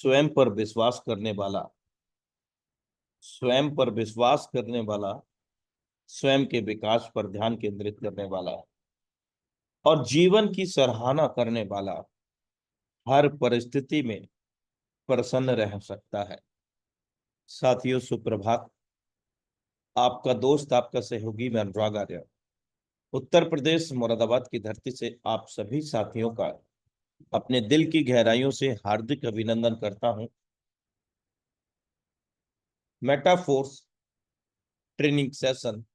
स्वयं पर विश्वास करने वाला, स्वयं पर विश्वास करने वाला, स्वयं के विकास पर ध्यान केंद्रित करने वाला और जीवन की सराहना करने वाला हर परिस्थिति में प्रसन्न रह सकता है। साथियों, सुप्रभात। आपका दोस्त, आपका सहयोगी मैं अनुराग आर्य, उत्तर प्रदेश मुरादाबाद की धरती से आप सभी साथियों का अपने दिल की गहराइयों से हार्दिक अभिनंदन करता हूं। Metaforce training session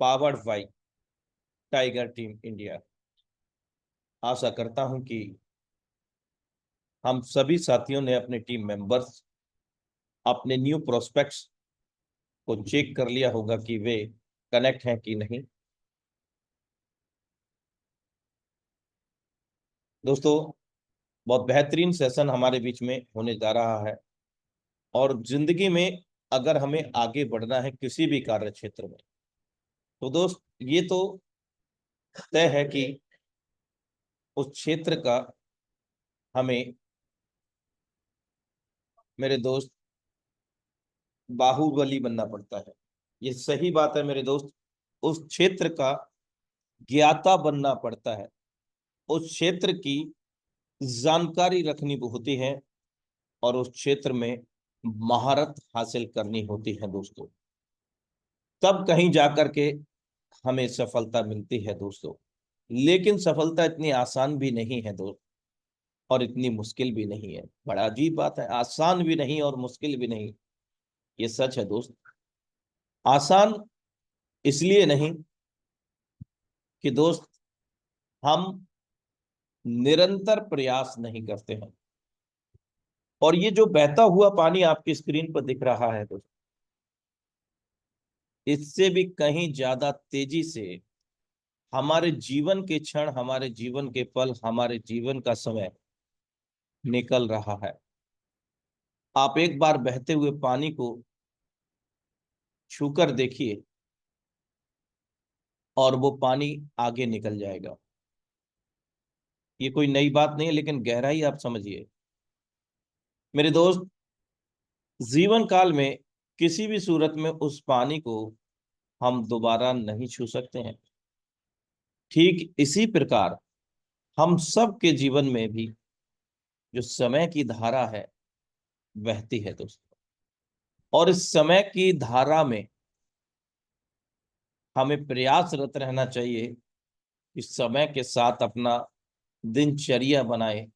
powered by tiger team India. आशा करता हूं कि हम सभी साथियों ने अपने टीम मेंबर्स, अपने न्यू प्रोस्पेक्ट्स को चेक कर लिया होगा कि वे कनेक्ट हैं कि नहीं। दोस्तों, बहुत बेहतरीन सेशन हमारे बीच में होने जा रहा है और जिंदगी में अगर हमें आगे बढ़ना है किसी भी कार्य क्षेत्र में, तो दोस्त ये तो तय है कि उस क्षेत्र का हमें, मेरे दोस्त, बाहुबली बनना पड़ता है। ये सही बात है मेरे दोस्त। उस क्षेत्र का ज्ञाता बनना पड़ता है, उस क्षेत्र की जानकारी रखनी होती है और उस क्षेत्र में महारत हासिल करनी होती है दोस्तों। तब कहीं जाकर के हमें सफलता मिलती है दोस्तों। लेकिन सफलता इतनी आसान भी नहीं है दोस्त, और इतनी मुश्किल भी नहीं है। बड़ा अजीब बात है, आसान भी नहीं और मुश्किल भी नहीं। ये सच है दोस्त। आसान इसलिए नहीं कि दोस्त हम निरंतर प्रयास नहीं करते हैं। और ये जो बहता हुआ पानी आपकी स्क्रीन पर दिख रहा है दोस्त, इससे भी कहीं ज्यादा तेजी से हमारे जीवन के क्षण, हमारे जीवन के पल, हमारे जीवन का समय निकल रहा है। आप एक बार बहते हुए पानी को छूकर देखिए और वो पानी आगे निकल जाएगा। ये कोई नई बात नहीं है, लेकिन गहराई आप समझिए मेरे दोस्त। जीवन काल में किसी भी सूरत में उस पानी को हम दोबारा नहीं छू सकते हैं। ठीक इसी प्रकार हम सब के जीवन में भी जो समय की धारा है बहती है दोस्तों। और इस समय की धारा में हमें प्रयासरत रहना चाहिए, इस समय के साथ अपना दिनचर्या बनाए।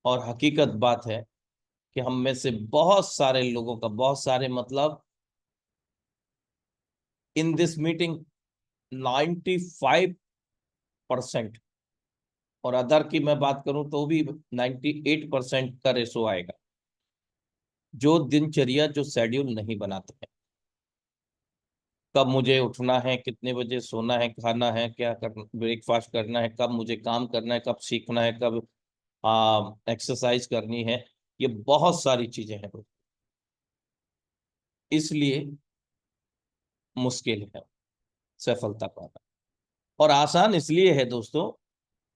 और हकीकत बात है कि हम में से बहुत सारे लोगों का, बहुत सारे मतलब इन दिस मीटिंग 95% और अदर की मैं बात करूं तो भी 98% का रेशो आएगा, जो दिनचर्या, जो शेड्यूल नहीं बनाते हैं। कब मुझे उठना है, कितने बजे सोना है, खाना है, क्या करना, ब्रेकफास्ट करना है, कब मुझे काम करना है, कब सीखना है, कब एक्सरसाइज करनी है, ये बहुत सारी चीजें हैं। इसलिए मुश्किल है सफलता पाना। और आसान इसलिए है दोस्तों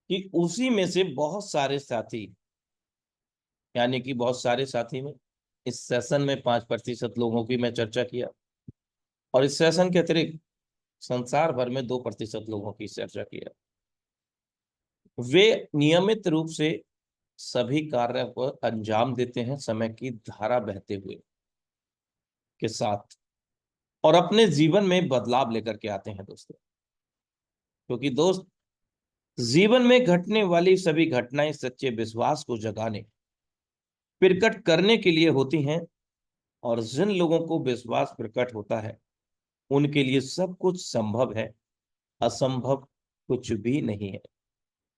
कि उसी में से बहुत सारे साथी, यानी कि बहुत सारे साथी में इस सेशन में 5% लोगों की मैं चर्चा किया, और इस सेशन के अतिरिक्त संसार भर में 2% लोगों की चर्चा किया। वे नियमित रूप से सभी कार्य को अंजाम देते हैं समय की धारा बहते हुए के साथ, और अपने जीवन में बदलाव लेकर के आते हैं दोस्तों। क्योंकि दोस्त, जीवन में घटने वाली सभी घटनाएं सच्चे विश्वास को जगाने, प्रकट करने के लिए होती हैं। और जिन लोगों को विश्वास प्रकट होता है उनके लिए सब कुछ संभव है, असंभव कुछ भी नहीं है।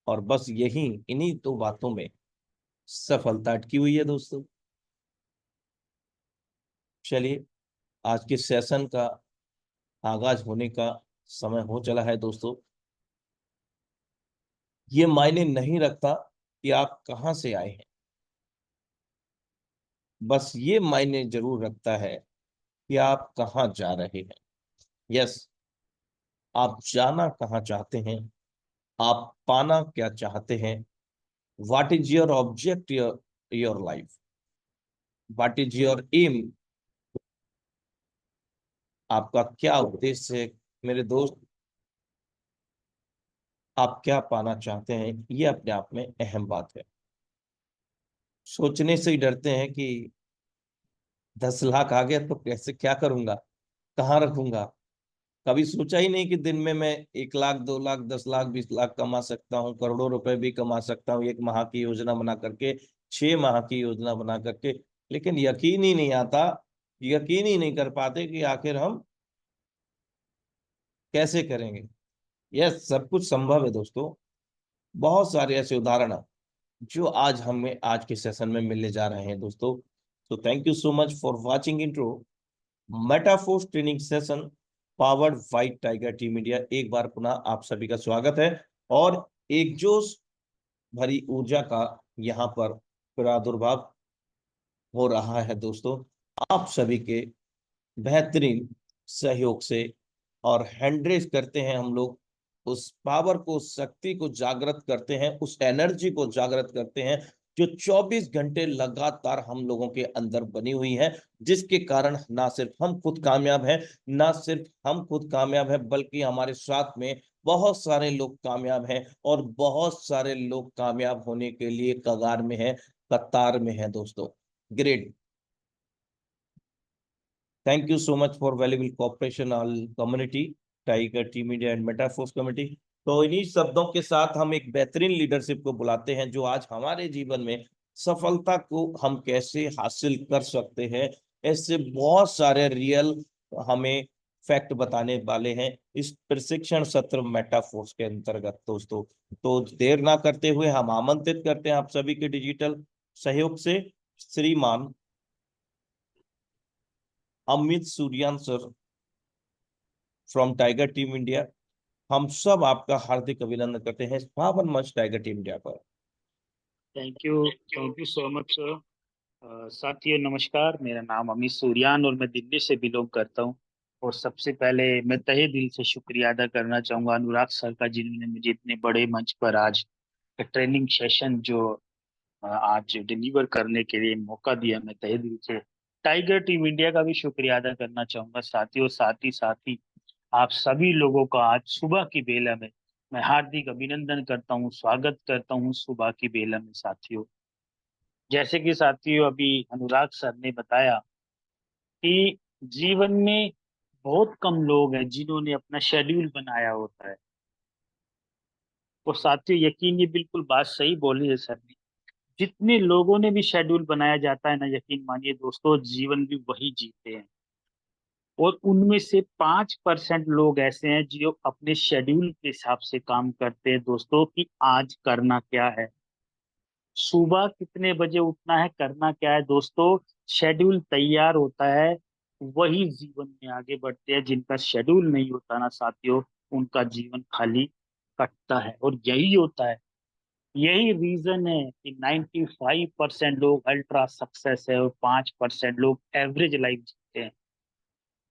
और बस यही, इन्हीं दो बातों में सफलता अटकी हुई है दोस्तों। चलिए, आज के सेशन का आगाज होने का समय हो चला है दोस्तों। ये मायने नहीं रखता कि आप कहां से आए हैं, बस ये मायने जरूर रखता है कि आप कहां जा रहे हैं। यस, आप जाना कहां चाहते हैं, आप पाना क्या चाहते हैं, what is your object your life. What is your aim, आपका क्या उद्देश्य है मेरे दोस्त, आप क्या पाना चाहते हैं, ये अपने आप में अहम बात है। सोचने से ही डरते हैं कि 10 लाख आ गया तो कैसे, क्या करूंगा, कहाँ रखूंगा। कभी सोचा ही नहीं कि दिन में मैं 1 लाख, 2 लाख, 10 लाख, 20 लाख कमा सकता हूँ, करोड़ों रुपए भी कमा सकता हूँ, 1 माह की योजना बना करके, 6 माह की योजना बना करके। लेकिन यकीन ही नहीं आता, यकीन ही नहीं कर पाते कि आखिर हम कैसे करेंगे। यह सब कुछ संभव है दोस्तों। बहुत सारे ऐसे उदाहरण हैं जो आज हमें आज के सेशन में मिलने जा रहे हैं दोस्तों। तो thank you so much for watching intro Metaforce training session powered by tiger team India. एक बार पुनः आप सभी का स्वागत है, और एक जोश भरी ऊर्जा का यहाँ पर प्रादुर्भाव हो रहा है दोस्तों, आप सभी के बेहतरीन सहयोग से। और हैंड्रेस करते हैं हम लोग, उस पावर को, शक्ति को जागृत करते हैं, उस एनर्जी को जागृत करते हैं जो 24 घंटे लगातार हम लोगों के अंदर बनी हुई है, जिसके कारण ना सिर्फ हम खुद कामयाब हैं, ना सिर्फ हम खुद कामयाब हैं, बल्कि हमारे साथ में बहुत सारे लोग कामयाब हैं, और बहुत सारे लोग कामयाब होने के लिए कगार में हैं, कतार में हैं दोस्तों। Great. Thank you so much for valuable cooperation all community, tiger team India and Metaforce committee. तो इन्हीं शब्दों के साथ हम एक बेहतरीन लीडरशिप को बुलाते हैं जो आज हमारे जीवन में सफलता को हम कैसे हासिल कर सकते हैं, ऐसे बहुत सारे रियल हमें फैक्ट बताने वाले हैं इस प्रशिक्षण सत्र मेटाफोर्स के अंतर्गत दोस्तों। तो देर ना करते हुए हम आमंत्रित करते हैं आप सभी के डिजिटल सहयोग से श्रीमान Amit Suryan sir from Tiger team India. हम सब आपका हार्दिक अभिनंदन करते हैं इस पावन मंच टाइगर टीम इंडिया पर। Thank you so much sir. साथियों नमस्कार, मेरा नाम अमित सूर्यान और मैं दिल्ली से बिलोंग करता हूं। और सबसे पहले मैं तहे दिल से शुक्रिया अदा करना चाहूंगा अनुराग सर का, जिन्होंने मुझे इतने बड़े मंच पर आज ट्रेनिंग सेशन जो आज डिलीवर करने के लिए मौका दिया। मैं तहे दिल से टाइगर टीम इंडिया का भी शुक्रिया अदा करना चाहूंगा साथियों। साथ ही आप सभी लोगों का आज सुबह की बेला में मैं हार्दिक अभिनंदन करता हूँ, स्वागत करता हूँ सुबह की बेला में साथियों। जैसे कि साथियों अभी अनुराग सर ने बताया कि जीवन में बहुत कम लोग हैं जिन्होंने अपना शेड्यूल बनाया होता है। और साथियों यकीन, ये बिल्कुल बात सही बोली है सर ने। जितने लोगों ने भी शेड्यूल बनाया जाता है ना, यकीन मानिए दोस्तों, जीवन भी वही जीते हैं। और उनमें से 5% लोग ऐसे हैं जो अपने शेड्यूल के हिसाब से काम करते हैं दोस्तों, कि आज करना क्या है, सुबह कितने बजे उठना है, करना क्या है दोस्तों। शेड्यूल तैयार होता है, वही जीवन में आगे बढ़ते हैं। जिनका शेड्यूल नहीं होता ना साथियों, उनका जीवन खाली कटता है। और यही होता है, यही रीजन है कि 95% लोग अल्ट्रा सक्सेस है और 5% लोग एवरेज लाइफ जीते हैं।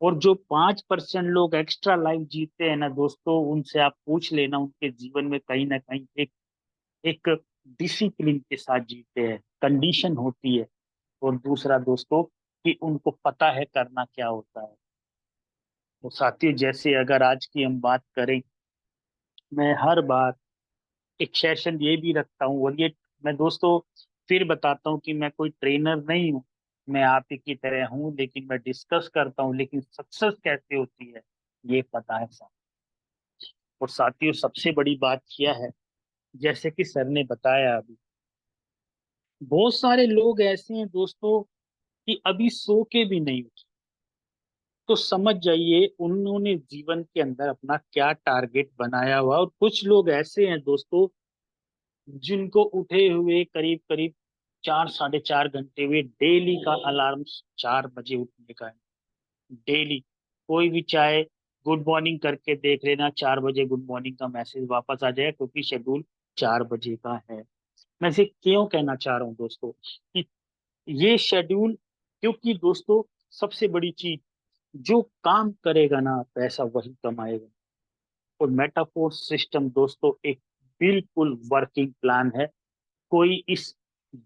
और जो 5% लोग एक्स्ट्रा लाइफ जीते हैं ना दोस्तों, उनसे आप पूछ लेना, उनके जीवन में कहीं ना कहीं एक एक डिसिप्लिन के साथ जीते हैं, कंडीशन होती है। और दूसरा दोस्तों, कि उनको पता है करना क्या होता है। तो साथियों जैसे अगर आज की हम बात करें, मैं हर बार एक सेशन ये भी रखता हूँ। और ये मैं दोस्तों फिर बताता हूँ कि मैं कोई ट्रेनर नहीं हूँ, मैं आप ही की तरह हूँ, लेकिन मैं डिस्कस करता हूँ। लेकिन सक्सेस कैसे होती है ये पता है साहब। और साथियों सबसे बड़ी बात किया है, जैसे कि सर ने बताया अभी, बहुत सारे लोग ऐसे हैं दोस्तों कि अभी सो के भी नहीं उठे। तो समझ जाइए उन्होंने जीवन के अंदर अपना क्या टारगेट बनाया हुआ। और कुछ लोग ऐसे हैं दोस्तों जिनको उठे हुए करीब करीब 4 साढ़े 4 घंटे हुए, डेली का अलार्म 4 बजे उठने का है। डेली कोई भी चाहे गुड मॉर्निंग करके देख लेना, 4 बजे गुड मॉर्निंग का मैसेज वापस आ जाए, क्योंकि शेड्यूल 4 बजे का है। मैं इसे क्यों कहना चाह रहा हूँ दोस्तों कि ये शेड्यूल, क्योंकि दोस्तों सबसे बड़ी चीज, जो काम करेगा ना पैसा वही कमाएगा। और मेटाफोर सिस्टम दोस्तों एक बिल्कुल वर्किंग प्लान है। कोई इस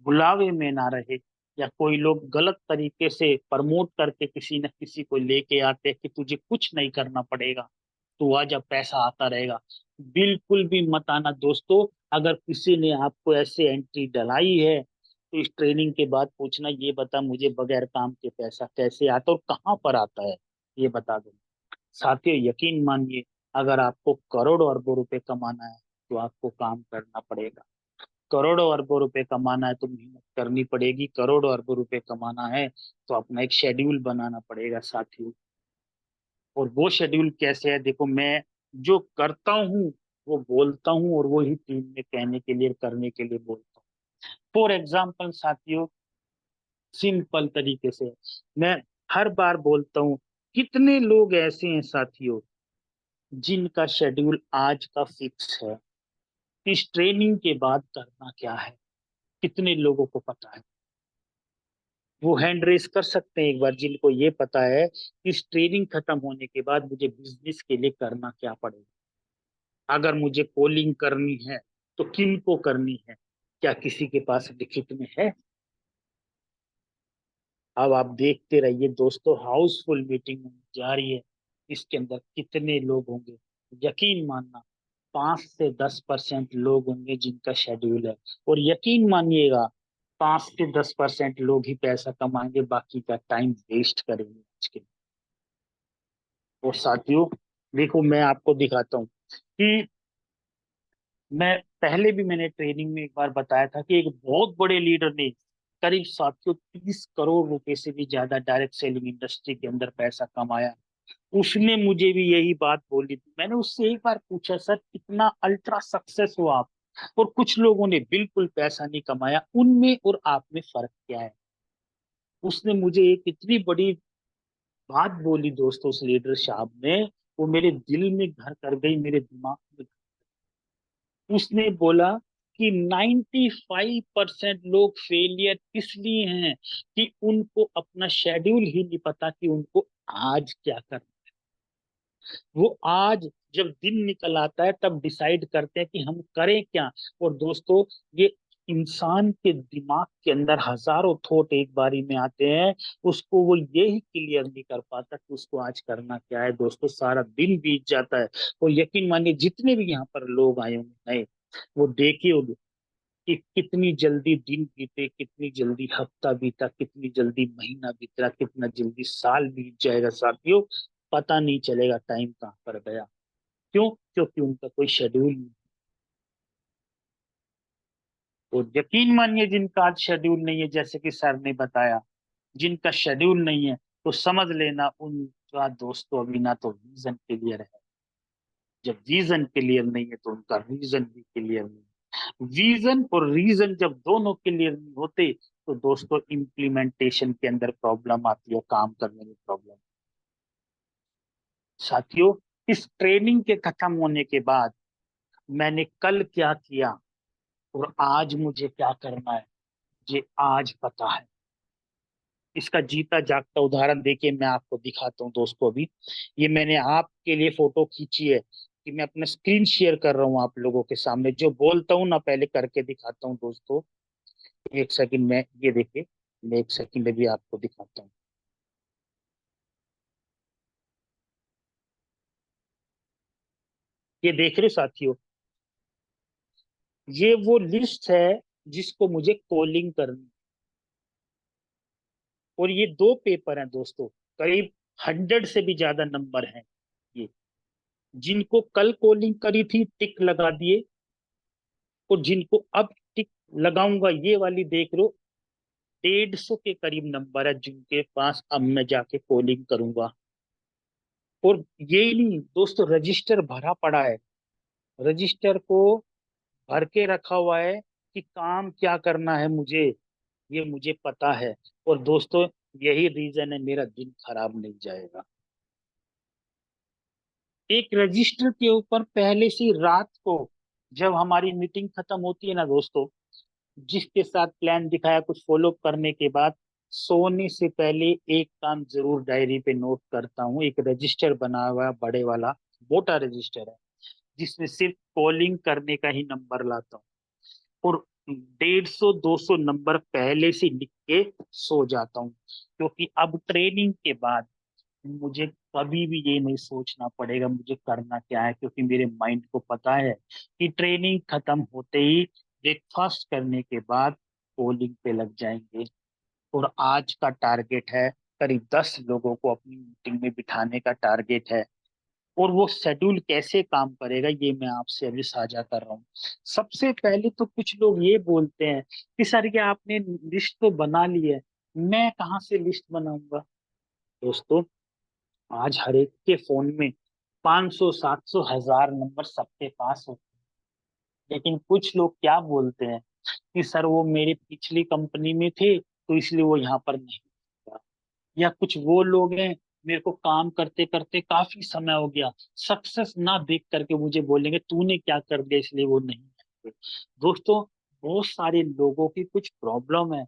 बुलावे में ना रहे, या कोई लोग गलत तरीके से प्रमोट करके किसी न किसी को लेके आते हैं कि तुझे कुछ नहीं करना पड़ेगा, तू आ जा, पैसा आता रहेगा। बिल्कुल भी मत आना दोस्तों। अगर किसी ने आपको ऐसे एंट्री डलाई है तो इस ट्रेनिंग के बाद पूछना, ये बता मुझे बगैर काम के पैसा कैसे आता और कहाँ पर आता है, ये बता दो। साथियों यकीन मानिए, अगर आपको करोड़ों अरबों रुपए कमाना है तो आपको काम करना पड़ेगा। करोड़ों अरबों रुपए कमाना है तो मेहनत करनी पड़ेगी। करोड़ों अरबों रुपए कमाना है तो अपना एक शेड्यूल बनाना पड़ेगा साथियों। और वो शेड्यूल कैसे है, देखो, मैं जो करता हूँ वो बोलता हूँ, और वो ही टीम में कहने के लिए, करने के लिए बोलता हूँ। फॉर एग्जाम्पल साथियों, सिंपल तरीके से मैं हर बार बोलता हूँ, कितने लोग ऐसे हैं साथियों जिनका शेड्यूल आज का फिक्स है, इस ट्रेनिंग के बाद करना क्या है? कितने लोगों को पता है? वो हैंड रेस कर सकते हैं एक बार, जिनको ये पता है कि इस ट्रेनिंग खत्म होने के बाद मुझे बिजनेस के लिए करना क्या पड़ेगा। अगर मुझे कॉलिंग करनी है तो किन को करनी है, क्या किसी के पास लिखित में है? अब आप देखते रहिए दोस्तों, हाउसफुल मीटिंग होने जा रही है, इसके अंदर कितने लोग होंगे? यकीन मानना, 5 से 10% लोग होंगे जिनका शेड्यूल है। और यकीन मानिएगा, 5 से 10% लोग ही पैसा कमाएंगे, बाकी का टाइम वेस्ट करेंगे आज के। और साथियों देखो, मैं आपको दिखाता हूँ कि मैं पहले भी मैंने ट्रेनिंग में एक बार बताया था कि एक बहुत बड़े लीडर ने करीब साथियों 30 करोड़ रुपए से भी ज्यादा डायरेक्ट सेलिंग इंडस्ट्री के अंदर पैसा कमाया। उसने मुझे भी यही बात बोली थी। मैंने उससे एक बार पूछा, सर कितना अल्ट्रा सक्सेस हो आप, और कुछ लोगों ने बिल्कुल पैसा नहीं कमाया, उनमें और आप में फर्क क्या है? उसने मुझे एक इतनी बड़ी बात बोली दोस्तों, उस लीडर साहब ने, वो मेरे दिल में घर कर गई, मेरे दिमाग में। उसने बोला कि 95% लोग फेलियर इसलिए हैं कि उनको अपना शेड्यूल ही नहीं पता कि उनको आज क्या करना। वो आज जब दिन निकल आता है तब डिसाइड करते हैं कि हम करें क्या। और दोस्तों, ये इंसान के दिमाग के अंदर हजारों थॉट एक बारी में आते हैं, उसको वो ये ही क्लियर नहीं कर पाता कि उसको आज करना क्या है। दोस्तों सारा दिन बीत जाता है। और यकीन मानिए, जितने भी यहाँ पर लोग आए होंगे नए, वो देखे होंगे कि कितनी जल्दी दिन बीते, कितनी जल्दी हफ्ता बीता, कितनी जल्दी महीना बीता, कितना जल्दी साल बीत जाएगा साथियों, पता नहीं चलेगा टाइम कहाँ पर गया। क्यों? क्योंकि उनका कोई शेड्यूल नहीं। और यकीन मानिए, जिनका आज शेड्यूल नहीं है, जैसे कि सर ने बताया, जिनका शेड्यूल नहीं है, तो समझ लेना उनका दोस्तों अभी ना तो विजन क्लियर है। जब विजन क्लियर नहीं है तो उनका रीजन भी क्लियर नहीं है। विजन और रीजन जब दोनों क्लियर नहीं होते तो दोस्तों इम्प्लीमेंटेशन के अंदर प्रॉब्लम आती है, काम करने में प्रॉब्लम। साथियों, इस ट्रेनिंग के खत्म होने के बाद मैंने कल क्या किया और आज मुझे क्या करना है, ये आज पता है। इसका जीता जागता उदाहरण देखिए, मैं आपको दिखाता हूँ दोस्तों। अभी ये मैंने आपके लिए फोटो खींची है कि मैं अपना स्क्रीन शेयर कर रहा हूँ आप लोगों के सामने। जो बोलता हूँ ना पहले करके दिखाता हूँ दोस्तों। एक सेकंड में ये देखिए, मैं एक सेकंड में भी आपको दिखाता हूँ। ये देख रहे हो साथियों, ये वो लिस्ट है जिसको मुझे कॉलिंग करनी। और ये दो पेपर हैं दोस्तों, करीब 100 से भी ज्यादा नंबर हैं ये। जिनको कल कॉलिंग करी थी टिक लगा दिए, और जिनको अब टिक लगाऊंगा ये वाली देख लो, 150 के करीब नंबर है जिनके पास अब मैं जाके कॉलिंग करूंगा। और यही नहीं दोस्तों, रजिस्टर भरा पड़ा है। रजिस्टर को भर के रखा हुआ है कि काम क्या करना है मुझे, ये मुझे पता है। और दोस्तों, यही रीजन है मेरा दिन खराब नहीं जाएगा। एक रजिस्टर के ऊपर पहले से रात को, जब हमारी मीटिंग खत्म होती है ना दोस्तों, जिसके साथ प्लान दिखाया, कुछ फॉलो करने के बाद सोने से पहले एक काम जरूर डायरी पे नोट करता हूँ। एक रजिस्टर बना हुआ है बड़े वाला, मोटा रजिस्टर है, जिसमें सिर्फ कॉलिंग करने का ही नंबर लाता हूँ। और 150-200 नंबर पहले से लिख के सो जाता हूँ, क्योंकि अब ट्रेनिंग के बाद मुझे कभी भी ये नहीं सोचना पड़ेगा मुझे करना क्या है, क्योंकि मेरे माइंड को पता है कि ट्रेनिंग खत्म होते ही ब्रेकफास्ट करने के बाद पोलिंग पे लग जाएंगे। और आज का टारगेट है करीब 10 लोगों को अपनी मीटिंग में बिठाने का टारगेट है। और वो शेड्यूल कैसे काम करेगा ये मैं आपसे अभी साझा कर रहा हूँ। सबसे पहले तो कुछ लोग ये बोलते हैं कि सर ये आपने लिस्ट तो बना ली है, मैं कहाँ से लिस्ट बनाऊंगा। दोस्तों, आज हर एक के फोन में 500 700 1000 नंबर सबके पास होते हैं। लेकिन कुछ लोग क्या बोलते हैं कि सर वो मेरी पिछली कंपनी में थे तो इसलिए वो यहाँ पर नहीं था। या कुछ वो लोग हैं, मेरे को काम करते करते काफी समय हो गया, सक्सेस ना देख करके मुझे बोलेंगे तूने क्या कर दिया इसलिए वो नहीं है। दोस्तों, बहुत सारे लोगों की कुछ प्रॉब्लम है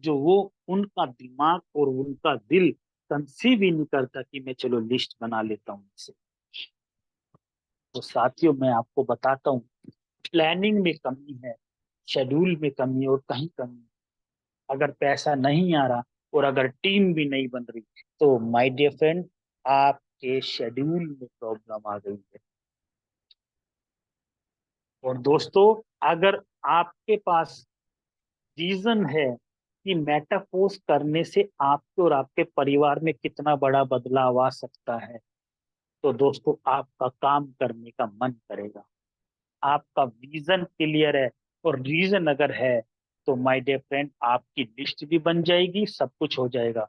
जो वो उनका दिमाग और उनका दिल कंसीव ही नहीं करता कि मैं चलो लिस्ट बना लेता हूँ इसे। तो साथियों, मैं आपको बताता हूँ, प्लानिंग में कमी है, शेड्यूल में कमी है और कहीं कमी है। अगर पैसा नहीं आ रहा और अगर टीम भी नहीं बन रही तो माय डियर फ्रेंड, आपके शेड्यूल में प्रॉब्लम आ गई है। और दोस्तों, अगर आपके पास रीजन है कि मेटाफोर्स करने से आपके और आपके परिवार में कितना बड़ा बदलाव आ सकता है, तो दोस्तों आपका काम करने का मन करेगा। आपका विजन क्लियर है और रीजन अगर है तो माय डियर फ्रेंड आपकी लिस्ट भी बन जाएगी, सब कुछ हो जाएगा।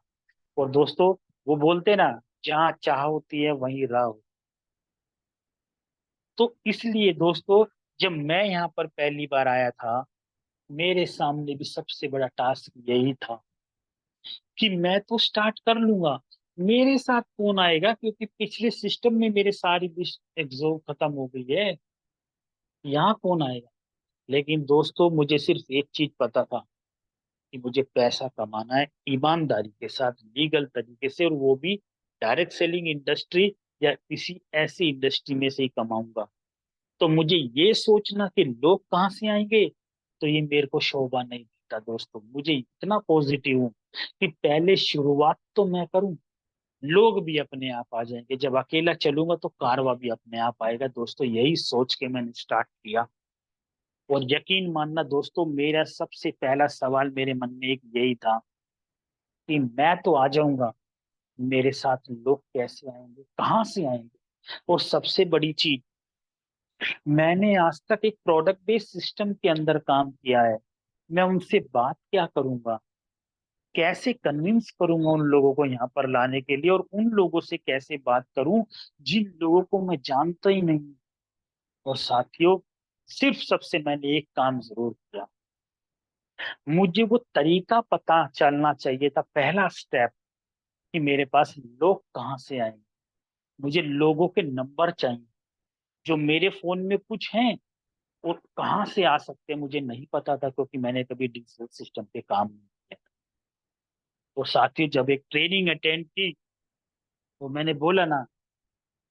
और दोस्तों, वो बोलते ना, जहाँ चाह होती है वहीं राह होती है। तो इसलिए दोस्तों, जब मैं यहाँ पर पहली बार आया था, मेरे सामने भी सबसे बड़ा टास्क यही था कि मैं तो स्टार्ट कर लूंगा, मेरे साथ कौन आएगा, क्योंकि पिछले सिस्टम में मेरे सारी लिस्ट एग्जॉम खत्म हो गई है, यहाँ कौन आएगा। लेकिन दोस्तों, मुझे सिर्फ एक चीज पता था कि मुझे पैसा कमाना है ईमानदारी के साथ, लीगल तरीके से, और वो भी डायरेक्ट सेलिंग इंडस्ट्री या किसी ऐसी इंडस्ट्री में से ही कमाऊंगा। तो मुझे ये सोचना कि लोग कहाँ से आएंगे, तो ये मेरे को शोभा नहीं देता। दोस्तों, मुझे इतना पॉजिटिव हूँ कि पहले शुरुआत तो मैं करूं, लोग भी अपने आप आ जाएंगे, जब अकेला चलूंगा तो कारवा भी अपने आप आएगा। दोस्तों, यही सोच के मैंने स्टार्ट किया। और यकीन मानना दोस्तों, मेरा सबसे पहला सवाल मेरे मन में एक यही था कि मैं तो आ जाऊंगा, मेरे साथ लोग कैसे आएंगे, कहाँ से आएंगे। और सबसे बड़ी चीज, मैंने आज तक एक प्रोडक्ट बेस्ड सिस्टम के अंदर काम किया है, मैं उनसे बात क्या करूंगा, कैसे कन्विंस करूंगा उन लोगों को यहाँ पर लाने के लिए, और उन लोगों से कैसे बात करूं जिन लोगों को मैं जानता ही नहीं। और साथियों, सिर्फ सबसे मैंने एक काम जरूर किया, मुझे वो तरीका पता चलना चाहिए था, पहला स्टेप, कि मेरे पास लोग कहाँ से आएंगे। मुझे लोगों के नंबर चाहिए जो मेरे फोन में कुछ हैं, और कहाँ से आ सकते हैं मुझे नहीं पता था, क्योंकि मैंने कभी डिजिटल सिस्टम पे काम नहीं किया। और साथ ही जब एक ट्रेनिंग अटेंड की, तो मैंने बोला ना,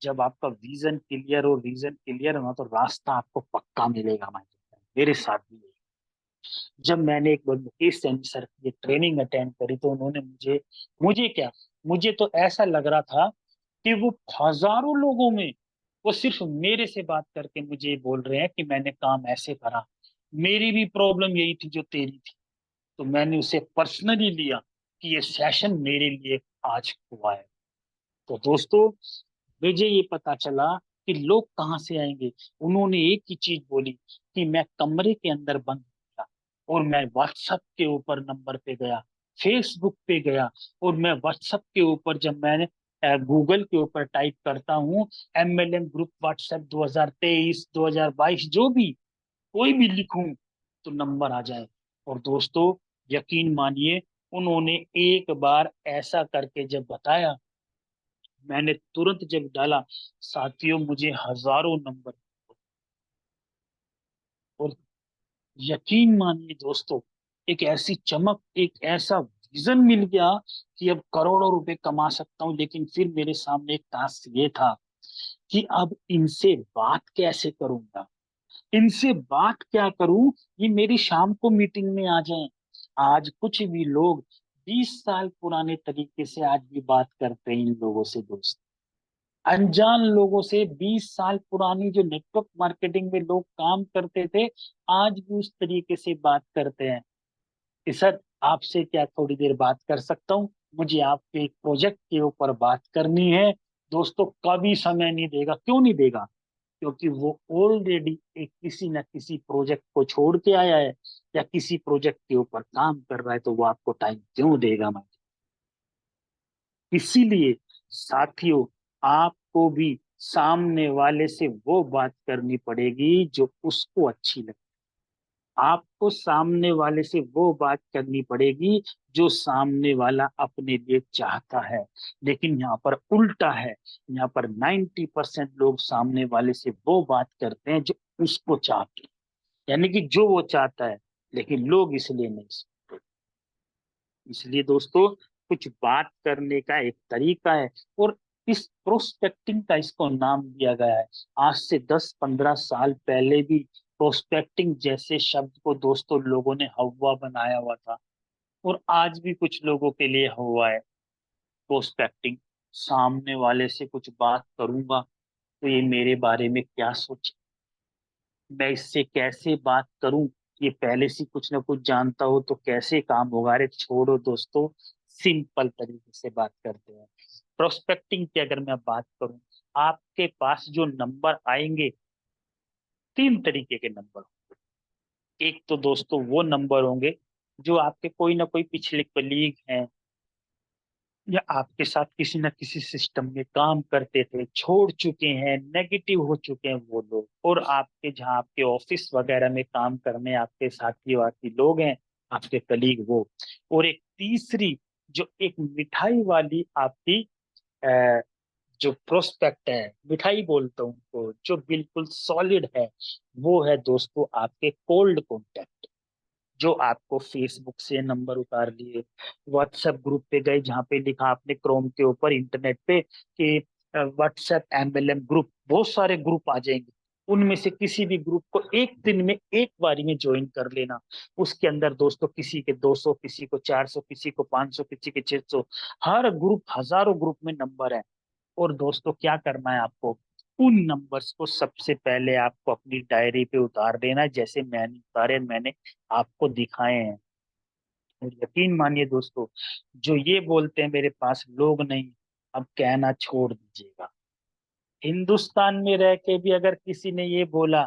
जब आपका विजन क्लियर और रीजन क्लियर है ना, तो रास्ता आपको पक्का मिलेगा। मेरे साथ भी यही। जब मैंने एक बार मुकेश सैनी सर की ये ट्रेनिंग अटेंड करी, तो उन्होंने मुझे मुझे क्या मुझे तो ऐसा लग रहा था कि वो हजारों लोगों में वो सिर्फ मेरे से बात करके मुझे बोल रहे हैं कि मैंने काम ऐसे करा, मेरी भी प्रॉब्लम यही थी जो तेरी थी। तो मैंने उसे पर्सनली लिया कि ये सेशन मेरे लिए आज हुआ है। तो दोस्तों, मुझे ये पता चला कि लोग कहाँ से आएंगे। उन्होंने एक ही चीज बोली कि मैं कमरे के अंदर बंद गया, और मैं व्हाट्सएप के ऊपर नंबर पे गया, फेसबुक पे गया, और मैं व्हाट्सएप के ऊपर जब मैंने गूगल के ऊपर टाइप करता हूँ MLM ग्रुप व्हाट्सएप 2023 2022 जो भी कोई भी लिखूं तो नंबर आ जाए। और दोस्तों, यकीन मानिए, उन्होंने एक बार ऐसा करके जब बताया, मैंने तुरंत जब डाला, साथियों मुझे हजारों नंबर। और यकीन मानिए दोस्तों, एक ऐसी चमक, एक ऐसा विजन मिल गया कि अब करोड़ों रुपए कमा सकता हूं। लेकिन फिर मेरे सामने एक टास्क ये था कि अब इनसे बात कैसे करूंगा। इनसे बात क्या करूं, ये मेरी शाम को मीटिंग में आ जाएं। आज कुछ भी लोग 20 साल पुराने तरीके से आज भी बात करते हैं इन लोगों से दोस्त। अनजान लोगों से 20 साल पुरानी जो नेटवर्क मार्केटिंग में लोग काम करते थे, आज भी उस तरीके से बात करते हैं कि सर आपसे क्या थोड़ी देर बात कर सकता हूँ, मुझे आपके एक प्रोजेक्ट के ऊपर बात करनी है। दोस्तों कभी समय नहीं देगा, क्यों नहीं देगा? क्योंकि वो ऑलरेडी एक किसी न किसी प्रोजेक्ट को छोड़ के आया है या किसी प्रोजेक्ट के ऊपर काम कर रहा है, तो वो आपको टाइम क्यों देगा? मैं इसीलिए साथियों, आपको भी सामने वाले से वो बात करनी पड़ेगी जो उसको अच्छी लगे। आपको सामने वाले से वो बात करनी पड़ेगी जो सामने वाला अपने लिए चाहता है। लेकिन यहाँ पर उल्टा है, यहाँ पर 90% लोग सामने वाले से वो बात करते हैं जो उसको चाहते हैं, यानी कि जो वो चाहता है, लेकिन लोग इसलिए नहीं सुनते। इसलिए दोस्तों, कुछ बात करने का एक तरीका है, और इस प्रोस्पेक्टिंग का इसको नाम दिया गया है। आज से 10-15 साल पहले भी प्रोस्पेक्टिंग जैसे शब्द को दोस्तों लोगों ने हवा बनाया हुआ था, और आज भी कुछ लोगों के लिए हवा है प्रोस्पेक्टिंग। सामने वाले से कुछ बात करूंगा तो ये मेरे बारे में क्या सोचे, मैं इससे कैसे बात करूं, ये पहले से कुछ ना कुछ जानता हो तो कैसे काम होगा। अरे छोड़ो दोस्तों, सिंपल तरीके से बात करते हैं। प्रोस्पेक्टिंग की अगर मैं बात करूं, आपके पास जो नंबर आएंगे, 3 तरीके के नंबर। एक तो दोस्तों वो नंबर होंगे जो आपके कोई ना कोई पिछले कलीग हैं, या आपके साथ किसी न किसी सिस्टम में काम करते थे, छोड़ चुके हैं, नेगेटिव हो चुके हैं वो लोग, और आपके जहाँ आपके ऑफिस वगैरह में काम करने आपके साथी वाथी लोग हैं, आपके कलीग वो। और एक तीसरी, जो एक मिठाई वाली आपकी अ, जो प्रोस्पेक्ट है, मिठाई बोलता हूँ उनको, जो बिल्कुल सॉलिड है, वो है दोस्तों आपके कोल्ड कॉन्टेक्ट। जो आपको फेसबुक से नंबर उतार लिए, व्हाट्सएप ग्रुप पे गए जहाँ पे लिखा आपने क्रोम के ऊपर इंटरनेट पे कि व्हाट्सएप एमएलएम ग्रुप, बहुत सारे ग्रुप आ जाएंगे। उनमें से किसी भी ग्रुप को एक दिन में एक बारी में ज्वाइन कर लेना। उसके अंदर दोस्तों किसी के 200, किसी को 400, किसी को 500, किसी के 600, हर ग्रुप, हजारों ग्रुप में नंबर है। और दोस्तों क्या करना है आपको, उन नंबर्स को सबसे पहले आपको अपनी डायरी पे उतार देना है, जैसे मैंने उतारे, मैंने आपको दिखाए हैं। और यकीन मानिए दोस्तों, जो ये बोलते हैं मेरे पास लोग नहीं, अब कहना छोड़ दीजिएगा। हिंदुस्तान में रह के भी अगर किसी ने ये बोला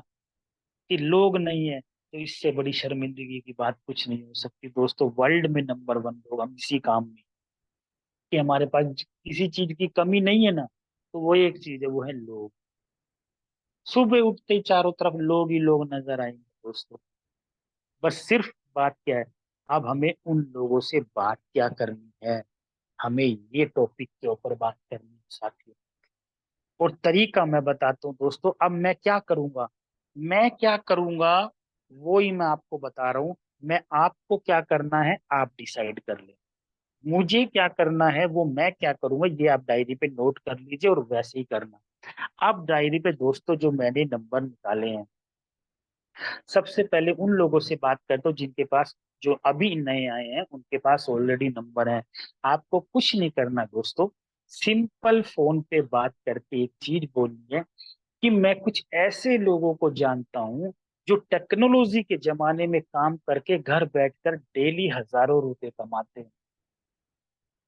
कि लोग नहीं है, तो इससे बड़ी शर्मिंदगी की बात कुछ नहीं हो सकती दोस्तों। वर्ल्ड में नंबर 1 लोग हम इसी काम में, कि हमारे पास किसी चीज की कमी नहीं है ना, तो वो एक चीज है, वो है लोग। सुबह उठते ही चारों तरफ लोग ही लोग नजर आएंगे दोस्तों। बस सिर्फ बात क्या है, अब हमें उन लोगों से बात क्या करनी है, हमें ये टॉपिक के ऊपर बात करनी है साथियों। और तरीका मैं बताता हूँ दोस्तों, अब मैं क्या करूंगा वो ही मैं आपको बता रहा हूँ। मैं आपको क्या करना है आप डिसाइड कर ले, मुझे क्या करना है वो मैं क्या करूंगा ये आप डायरी पे नोट कर लीजिए, और वैसे ही करना। अब डायरी पे दोस्तों जो मैंने नंबर निकाले हैं, सबसे पहले उन लोगों से बात करता हूँ जिनके पास, जो अभी नए आए हैं उनके पास ऑलरेडी नंबर है। आपको कुछ नहीं करना दोस्तों, सिंपल फोन पे बात करके एक चीज बोलनी है कि मैं कुछ ऐसे लोगों को जानता हूँ जो टेक्नोलॉजी के जमाने में काम करके घर बैठकर डेली हजारों रुपए कमाते हैं।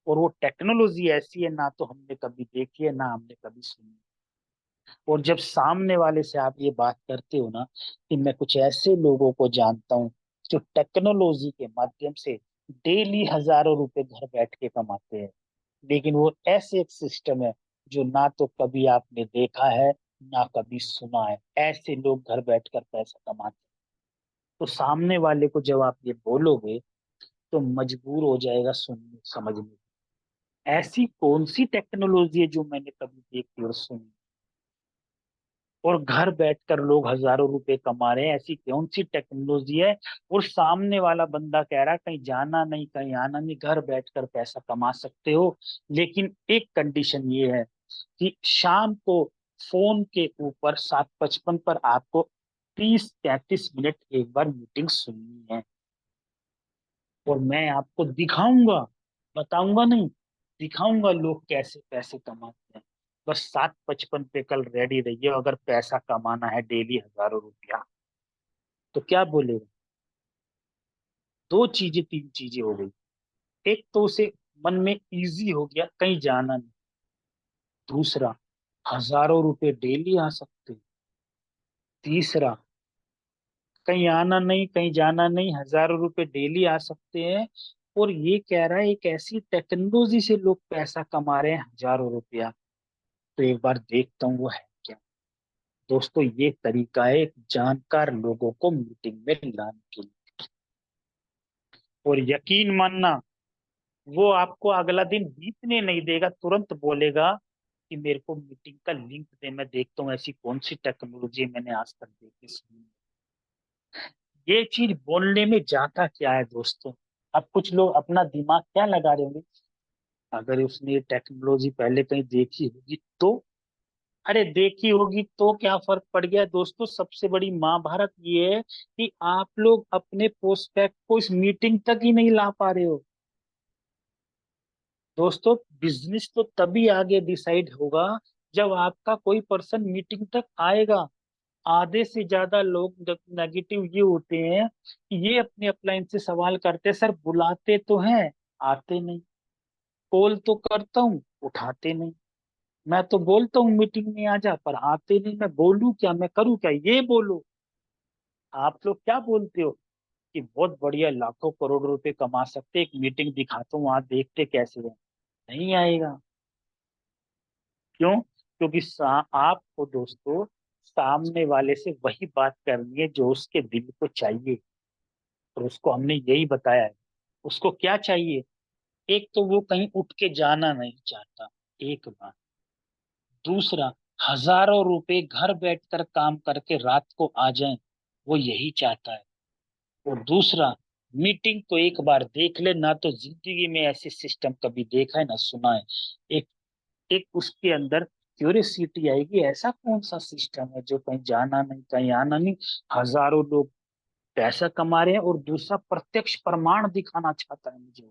और वो टेक्नोलॉजी ऐसी है, ना तो हमने कभी देखी है, ना हमने कभी सुनी। और जब सामने वाले से आप ये बात करते हो ना कि मैं कुछ ऐसे लोगों को जानता हूँ जो टेक्नोलॉजी के माध्यम से डेली हजारों रुपए घर बैठ के कमाते हैं, लेकिन वो ऐसे एक सिस्टम है जो ना तो कभी आपने देखा है, ना कभी सुना है, ऐसे लोग घर बैठकर पैसा कमाते हैं। तो सामने वाले को जब आप ये बोलोगे, तो मजबूर हो जाएगा सुनने समझने में। ऐसी कौन सी टेक्नोलॉजी है जो मैंने कभी देखी और सुनी, और घर बैठकर लोग हजारों रुपए कमा रहे हैं, ऐसी कौन सी टेक्नोलॉजी है? और सामने वाला बंदा कह रहा है कहीं जाना नहीं, कहीं आना नहीं, घर बैठकर पैसा कमा सकते हो। लेकिन एक कंडीशन ये है कि शाम को फोन के ऊपर 7:55 पर आपको 30-35 मिनट एक बार मीटिंग सुननी है, और मैं आपको दिखाऊंगा, बताऊंगा नहीं, दिखाऊंगा लोग कैसे पैसे कमाते हैं। बस 7:55 पे कल रेडी रहिए, अगर पैसा कमाना है डेली हजारों रुपया, तो क्या बोलेगा? दो चीजें, तीन चीजें हो गई। एक तो उसे मन में इजी हो गया, कहीं जाना नहीं। दूसरा, हजारों रुपए डेली आ सकते हैं। तीसरा, कहीं आना नहीं, कहीं जाना नहीं, हजारों रुपए डेली आ सकते हैं। और ये कह रहा है एक ऐसी टेक्नोलॉजी से लोग पैसा कमा रहे हैं हजारों रुपया। तो एक बार देखता हूँ वो है क्या। दोस्तों, ये तरीका है एक जानकार लोगों को मीटिंग में लाने के लिए। और यकीन मानना, वो आपको अगला दिन बीतने नहीं देगा, तुरंत बोलेगा कि मेरे को मीटिंग का लिंक दे, मैं देखता हूँ ऐसी कौन सी टेक्नोलॉजी मैंने आज तक देखी सुनी। ये चीज बोलने में जाता क्या है दोस्तों? अब कुछ लोग अपना दिमाग क्या लगा रहे होंगे, अगर उसने ये टेक्नोलॉजी पहले कहीं देखी होगी तो, अरे देखी होगी तो क्या फर्क पड़ गया दोस्तों? सबसे बड़ी महाभारत ये है कि आप लोग अपने प्रोस्पेक्ट को इस मीटिंग तक ही नहीं ला पा रहे हो। दोस्तों, बिजनेस तो तभी आगे डिसाइड होगा जब आपका कोई पर्सन मीटिंग तक आएगा। आधे से ज्यादा लोग नेगेटिव ये होते हैं कि ये अपने अपलाइन से सवाल करते हैं, सर बुलाते तो हैं, आते नहीं। कॉल तो करता हूँ, उठाते नहीं। मैं तो बोलता हूँ मीटिंग में आ जा, पर आते नहीं। मैं बोलूं क्या, मैं करूँ क्या, ये बोलो। आप लोग क्या बोलते हो कि बहुत बढ़िया, लाखों करोड़ रुपए कमा सकते, एक मीटिंग दिखाता हूँ, वहां देखते कैसे है। नहीं आएगा। क्यों? क्योंकि आपको दोस्तों सामने वाले से वही बात करनी है जो उसके दिल को चाहिए। और उसको हमने यही बताया है। उसको क्या चाहिए? एक तो वो कहीं उठ के जाना नहीं चाहता, एक बात। दूसरा, हजारों रुपए घर बैठकर काम करके रात को आ जाएं, वो यही चाहता है। और दूसरा, मीटिंग तो एक बार देख ले ना, तो जिंदगी में ऐसे सिस्टम कभी देखा है ना सुना है। एक एक उसके अंदर क्यूरियोसिटी आएगी, ऐसा कौन सा सिस्टम है जो कहीं जाना नहीं, कहीं आना नहीं, हजारों लोग पैसा कमा रहे हैं, और दूसरा प्रत्यक्ष प्रमाण दिखाना चाहता है मुझे।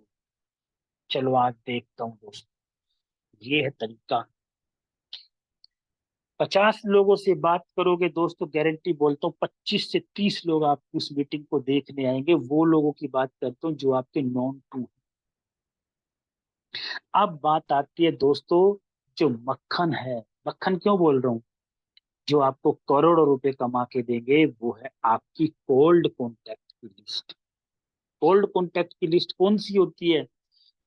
चलो आज देखता हूँ दोस्तों, ये है तरीका। 50 लोगों से बात करोगे दोस्तों, गारंटी बोलता हूँ 25 से 30 लोग आपकी उस मीटिंग को देखने आएंगे। वो लोगों की बात करता हूँ जो आपके नॉन टू। अब बात आती है दोस्तों, जो मक्खन है, मक्खन क्यों बोल रहा हूँ, जो आपको करोड़ों रुपए कमा के देंगे, वो है आपकी कोल्ड कॉन्टैक्ट की लिस्ट। कोल्ड कॉन्टैक्ट की लिस्ट कौन सी होती है?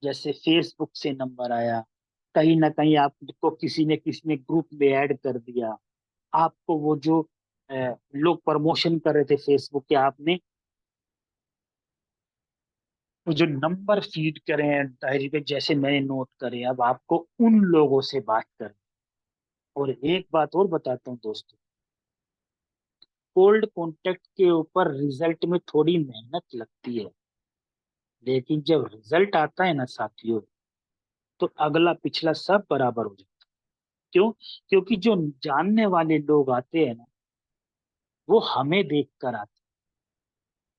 जैसे फेसबुक से नंबर आया, कहीं ना कहीं आपको किसी ने ग्रुप में ऐड कर दिया, आपको वो जो लोग प्रमोशन कर रहे थे फेसबुक के, आपने वो जो नंबर फीड करे हैं डायरी पे, जैसे मैंने नोट करे, अब आपको उन लोगों से बात करनी। और एक बात और बताता हूँ दोस्तों, कोल्ड कॉन्टेक्ट के ऊपर रिजल्ट में थोड़ी मेहनत लगती है, लेकिन जब रिजल्ट आता है ना साथियों, तो अगला पिछला सब बराबर हो जाता है। क्यों? क्योंकि जो जानने वाले लोग आते हैं ना, वो हमें देख कर आते हैं।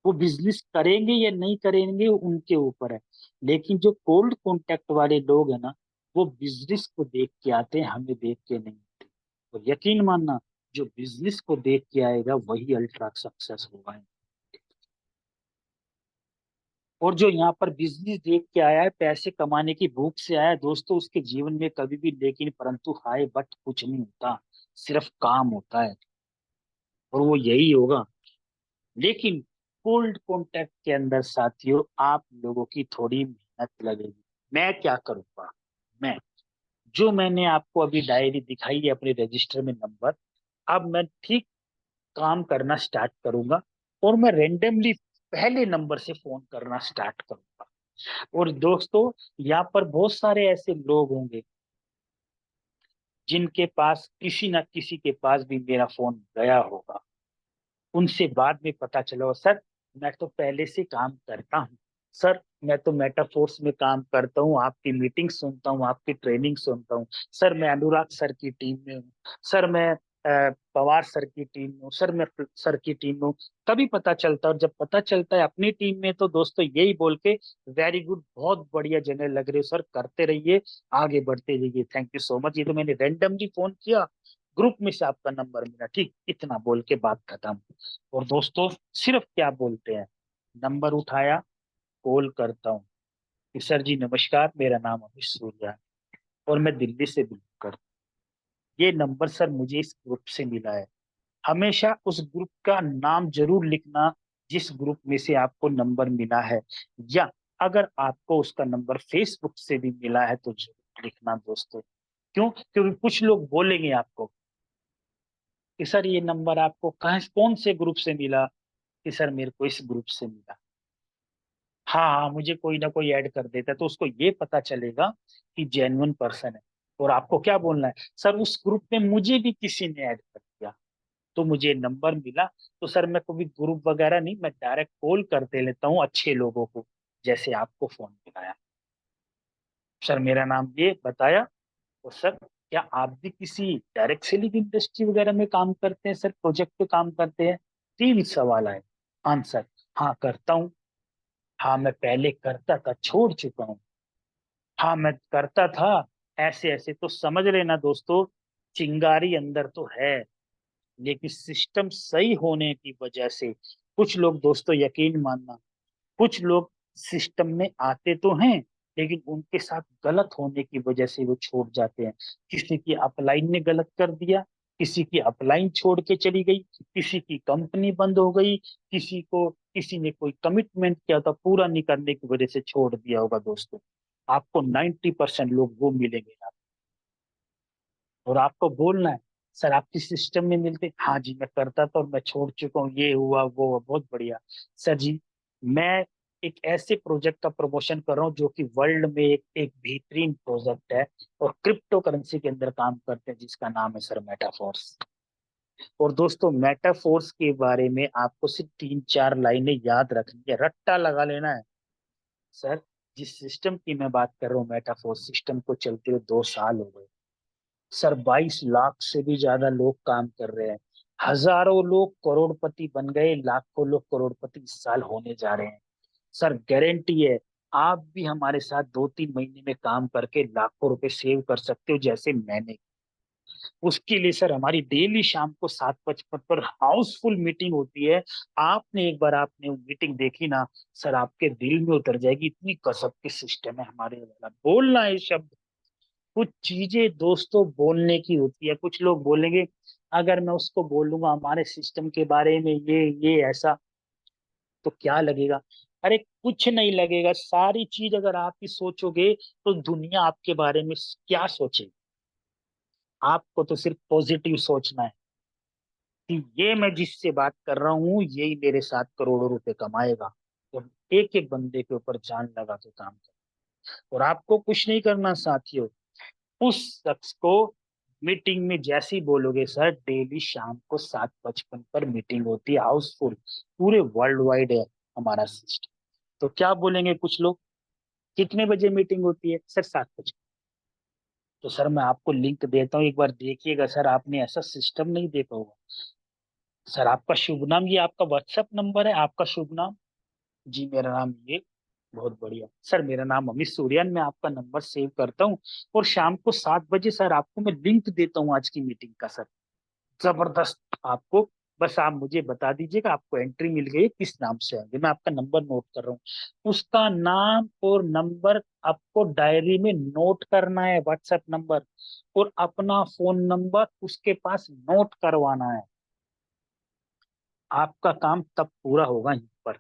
वो बिजनेस करेंगे या नहीं करेंगे वो उनके ऊपर है। लेकिन जो कोल्ड कॉन्टेक्ट वाले लोग हैं ना, वो बिजनेस को देख के आते हैं, हमें देख के नहीं आते। और यकीन मानना, जो बिजनेस को देख के आएगा वही अल्ट्रा सक्सेस होगा। और जो यहाँ पर बिजनेस देख के आया है, पैसे कमाने की भूख से आया है दोस्तों, उसके जीवन में कभी भी लेकिन परंतु हाय बट कुछ नहीं होता, सिर्फ काम होता है। और वो यही होगा। लेकिन कोल्ड कॉन्टैक्ट के अंदर साथियों, आप लोगों की थोड़ी मेहनत लगेगी। मैं क्या करूंगा? मैं जो मैंने आपको अभी डायरी दिखाई है अपने रजिस्टर में नंबर, अब मैं ठीक काम करना स्टार्ट करूंगा, और मैं रेंडमली पहले नंबर से फोन करना स्टार्ट करूंगा। और दोस्तों, यहाँ पर बहुत सारे ऐसे लोग होंगे जिनके पास किसी न किसी के पास भी मेरा फोन गया होगा। उनसे बाद में पता चला, सर मैं तो पहले से काम करता हूँ, सर मैं तो मेटाफोर्स में काम करता हूँ, आपकी मीटिंग सुनता हूँ, आपकी ट्रेनिंग सुनता हूँ, सर मैं अनुराग सर की टीम में हूँ, सर मैं पवार सर की टीम में हूँ, सर मैं सर की टीम में हूँ। तभी पता चलता है, और जब पता चलता है अपनी टीम में तो दोस्तों यही बोल के वेरी गुड, बहुत बढ़िया जनरल लग रहे हो सर, करते रहिए, आगे बढ़ते रहिए, थैंक यू सो मच। ये तो मैंने रैंडमली फोन किया, ग्रुप में से आपका नंबर मिला, ठीक, इतना बोल के बात खत्म। और दोस्तों सिर्फ क्या बोलते हैं, नंबर उठाया, कॉल करता हूँ कि सर जी नमस्कार, मेरा नाम अमित सूर्या है और मैं दिल्ली से बिलोंग करता हूँ। ये नंबर सर मुझे इस ग्रुप से मिला है। हमेशा उस ग्रुप का नाम जरूर लिखना जिस ग्रुप में से आपको नंबर मिला है, या अगर आपको उसका नंबर फेसबुक से भी मिला है तो जरूर लिखना दोस्तों। क्यों? क्योंकि कुछ लोग बोलेंगे आपको कि सर ये नंबर आपको कहाँ, कौन से ग्रुप से मिला, कि सर मेरे को इस ग्रुप से मिला। हाँ हाँ, मुझे कोई ना कोई ऐड कर देता है तो उसको ये पता चलेगा कि जेन्युइन पर्सन है। और आपको क्या बोलना है, सर उस ग्रुप में मुझे भी किसी ने ऐड कर दिया तो मुझे नंबर मिला। तो सर मैं कभी ग्रुप वगैरह नहीं, मैं डायरेक्ट कॉल करते लेता हूँ अच्छे लोगों को, जैसे आपको फोन मिलाया, सर मेरा नाम ये बताया। तो सर क्या आप भी किसी डायरेक्ट सेलिंग इंडस्ट्री वगैरह में काम करते हैं सर, प्रोजेक्ट पे काम करते हैं? 3 सवाल आए। आंसर, हाँ करता हूँ, हाँ मैं पहले करता था छोड़ चुका हूँ, हाँ मैं करता था, ऐसे ऐसे। तो समझ लेना दोस्तों, चिंगारी अंदर तो है, लेकिन सिस्टम सही होने की वजह से कुछ लोग दोस्तों, यकीन मानना, कुछ लोग सिस्टम में आते तो हैं लेकिन उनके साथ गलत होने की वजह से वो छोड़ जाते हैं। किसी की अपलाइन ने गलत कर दिया, किसी की अपलाइन छोड़ के चली गई, किसी की कंपनी बंद हो गई, किसी ने कोई कमिटमेंट किया था पूरा नहीं करने की वजह से छोड़ दिया होगा दोस्तों। आपको 90% लोग वो मिलेंगे। और आपको बोलना है, सर आपकी सिस्टम में मिलते, हाँ जी मैं करता था और मैं छोड़ चुका हूँ, ये हुआ वो हुआ, बहुत बढ़िया। सर जी मैं एक ऐसे प्रोजेक्ट का प्रमोशन कर रहा हूँ जो कि वर्ल्ड में एक बेहतरीन प्रोजेक्ट है और क्रिप्टो करेंसी के अंदर काम करते हैं, जिसका नाम है सर मेटाफोर्स। और दोस्तों मेटाफोर्स के बारे में आपको सिर्फ 3-4 लाइनें याद रखनी है, रट्टा लगा लेना है। सर जिस सिस्टम की मैं बात कर रहा हूँ, मेटाफोर्स सिस्टम को चलते हुए 2 साल हो गए सर, 22 लाख से भी ज्यादा लोग काम कर रहे हैं, हजारों लोग करोड़पति बन गए, लाखों लोग करोड़पति इस साल होने जा रहे हैं। सर गारंटी है, आप भी हमारे साथ 2-3 महीने में काम करके लाखों रुपए सेव कर सकते हो जैसे मैंने। उसके लिए सर हमारी डेली शाम को 7:55 पर हाउसफुल मीटिंग होती है। आपने एक बार आपने वो मीटिंग देखी ना, सर आपके दिल में उतर जाएगी, इतनी कसब के सिस्टम है हमारे वाला। बोलना है शब्द, कुछ चीजें दोस्तों बोलने की होती है। कुछ लोग बोलेंगे अगर मैं उसको बोलूंगा हमारे सिस्टम के बारे में ये ऐसा, तो क्या लगेगा? अरे कुछ नहीं लगेगा, सारी चीज अगर आप ही सोचोगे तो दुनिया आपके बारे में क्या सोचेगी? आपको तो सिर्फ पॉजिटिव सोचना है कि ये मैं जिससे बात कर रहा हूँ यही मेरे साथ करोड़ों रुपए कमाएगा, और एक एक बंदे के ऊपर जान लगा के काम कर। और आपको कुछ नहीं करना साथियों, उस शख्स को मीटिंग में जैसे ही बोलोगे, सर डेली शाम को 7:55 पर मीटिंग होती है हाउसफुल, पूरे वर्ल्ड वाइड है हमारा सिस्टम, तो क्या बोलेंगे कुछ लोग, कितने बजे मीटिंग होती है सर? 7 बजे। तो सर मैं आपको लिंक देता हूँ, एक बार देखिएगा सर, आपने ऐसा सिस्टम नहीं देखा होगा। सर आपका शुभ नाम, ये आपका व्हाट्सएप नंबर है, आपका शुभ नाम? जी मेरा नाम ये, बहुत बढ़िया सर, मेरा नाम अमित सूर्यन, मैं आपका नंबर सेव करता हूँ और शाम को 7 बजे सर आपको मैं लिंक देता हूँ आज की मीटिंग का सर। जबरदस्त आपको, बस आप मुझे बता दीजिएगा आपको एंट्री मिल गई है, किस नाम से आएंगे, मैं आपका नंबर नोट कर रहा हूँ। उसका नाम और नंबर आपको डायरी में नोट करना है, व्हाट्सएप नंबर और अपना फोन नंबर उसके पास नोट करवाना है। आपका काम तब पूरा होगा यहीं पर।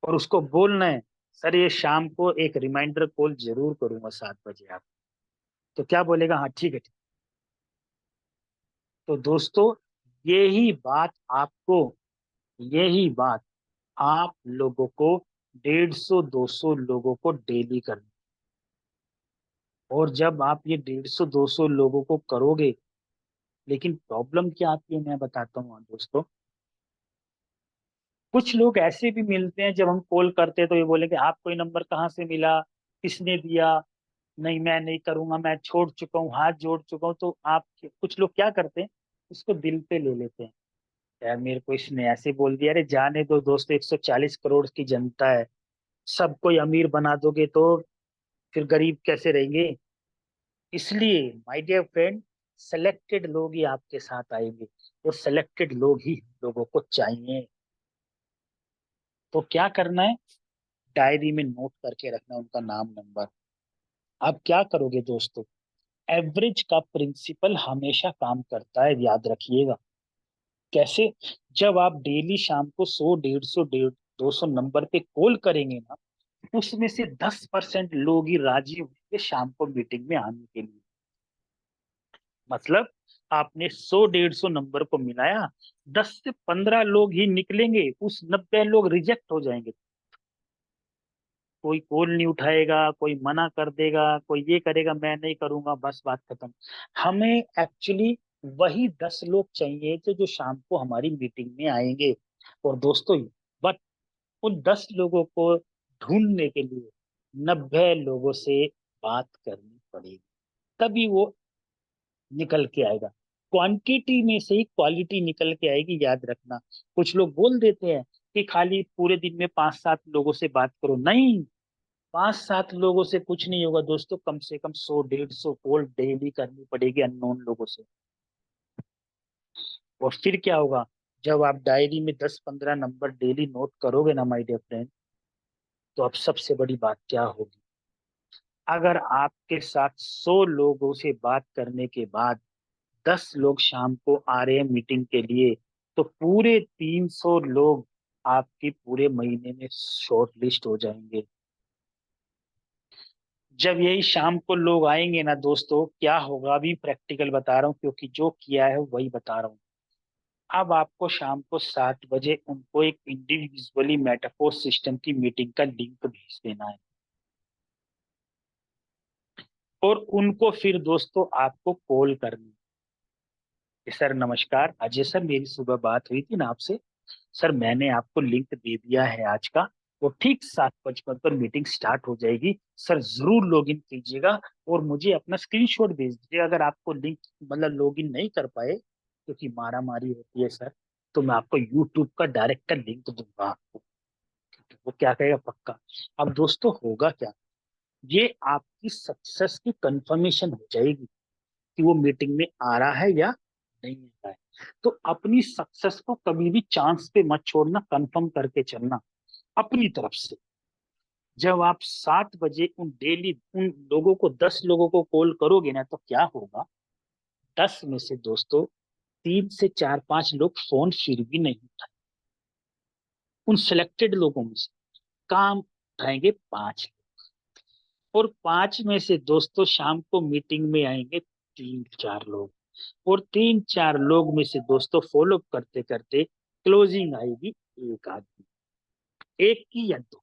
और उसको बोलना है, सर ये शाम को एक रिमाइंडर कॉल जरूर करूंगा 7 बजे आप। तो क्या बोलेगा, हाँ ठीक है ठीक। तो दोस्तों यही बात आपको, यही बात आप लोगों को 150-200 लोगों को डेली करनी। और जब आप ये 150-200 लोगों को करोगे, लेकिन प्रॉब्लम क्या आती है मैं बताता हूँ दोस्तों। कुछ लोग ऐसे भी मिलते हैं, जब हम कॉल करते हैं तो ये बोलेंगे आपको ये नंबर कहाँ से मिला, किसने दिया, नहीं मैं नहीं करूंगा, मैं छोड़ चुका हूँ, हाथ जोड़ चुका हूँ। तो आप, कुछ लोग क्या करते हैं, उसको दिल पे ले लेते हैं। यार मेरे को इसने ऐसे बोल दिया, अरे जाने दो दोस्तों, 140 करोड़ की जनता है, सबको ही अमीर बना दोगे तो फिर गरीब कैसे रहेंगे। इसलिए माय डियर फ्रेंड, सेलेक्टेड लोग ही आपके साथ आएंगे, और सेलेक्टेड लोग ही लोगों को चाहिए। तो क्या करना है, डायरी में नोट करके रखना उनका नाम नंबर। आप क्या करोगे दोस्तों, एवरेज का प्रिंसिपल हमेशा काम करता है, याद रखिएगा। कैसे, जब आप डेली शाम को 100, 150, 200 नंबर पे कॉल करेंगे ना, उसमें से 10% लोग ही राजी होंगे शाम को मीटिंग में आने के लिए। मतलब आपने 100, 150 नंबर को मिलाया, 10 से 15 लोग ही निकलेंगे, उस 90 लोग रिजेक्ट हो जाएंगे। कोई कॉल नहीं उठाएगा, कोई मना कर देगा, कोई ये करेगा, मैं नहीं करूंगा, बस बात खत्म। हमें एक्चुअली वही 10 लोग चाहिए थे जो शाम को हमारी मीटिंग में आएंगे। और दोस्तों, बट उन 10 लोगों को ढूंढने के लिए 90 लोगों से बात करनी पड़ेगी, तभी वो निकल के आएगा। क्वांटिटी में से ही क्वालिटी निकल के आएगी, याद रखना। कुछ लोग बोल देते हैं कि खाली पूरे दिन में 5-7 लोगों से बात करो, नहीं, 5-7 लोगों से कुछ नहीं होगा दोस्तों, कम से कम 100, 150 कॉल डेली करनी पड़ेगी अननोन लोगों से। और फिर क्या होगा, जब आप डायरी में 10-15 नंबर डेली नोट करोगे ना माय डियर फ्रेंड, तो अब सबसे बड़ी बात क्या होगी, अगर आपके साथ 100 लोगों से बात करने के बाद 10 लोग शाम को आ रहे हैं मीटिंग के लिए, तो पूरे 300 लोग आपकी पूरे महीने में शॉर्ट लिस्ट हो जाएंगे। जब यही शाम को लोग आएंगे ना दोस्तों, क्या होगा, अभी प्रैक्टिकल बता रहा हूँ, क्योंकि जो किया है वही बता रहा हूँ। अब आपको शाम को 7 बजे उनको एक इंडिविजुअली मेटाफोर सिस्टम की मीटिंग का लिंक भेज देना है। और उनको फिर दोस्तों आपको कॉल करनी है कि सर नमस्कार, अजय सर, मेरी सुबह बात हुई थी ना आपसे, सर मैंने आपको लिंक दे दिया है आज का, वो ठीक 7:55 पर मीटिंग स्टार्ट हो जाएगी, सर जरूर लॉग इन कीजिएगा, और मुझे अपना स्क्रीनशॉट भेज दीजिएगा। अगर आपको लिंक मतलब लॉग इन नहीं कर पाए, क्योंकि मारा मारी होती है सर, तो मैं आपको यूट्यूब का डायरेक्ट का लिंक दूंगा आपको। वो क्या कहेगा, पक्का। अब दोस्तों होगा क्या, ये आपकी सक्सेस की कंफर्मेशन हो जाएगी कि वो मीटिंग में आ रहा है या नहीं आ रहा है। तो अपनी सक्सेस को कभी भी चांस पे मत छोड़ना, कंफर्म करके चलना अपनी तरफ से। जब आप 7 बजे उन लोगों को 10 लोगों को कॉल करोगे ना, तो क्या होगा, 10 में से दोस्तों 3 से 4-5 लोग फोन फिर भी नहीं उठाए। उन सिलेक्टेड लोगों में से काम उठाएंगे 5 लोग, और 5 में से दोस्तों शाम को मीटिंग में आएंगे 3-4 लोग, और 3-4 लोग में से दोस्तों फॉलो करते करते क्लोजिंग आएगी एक आदमी, एक की या दो।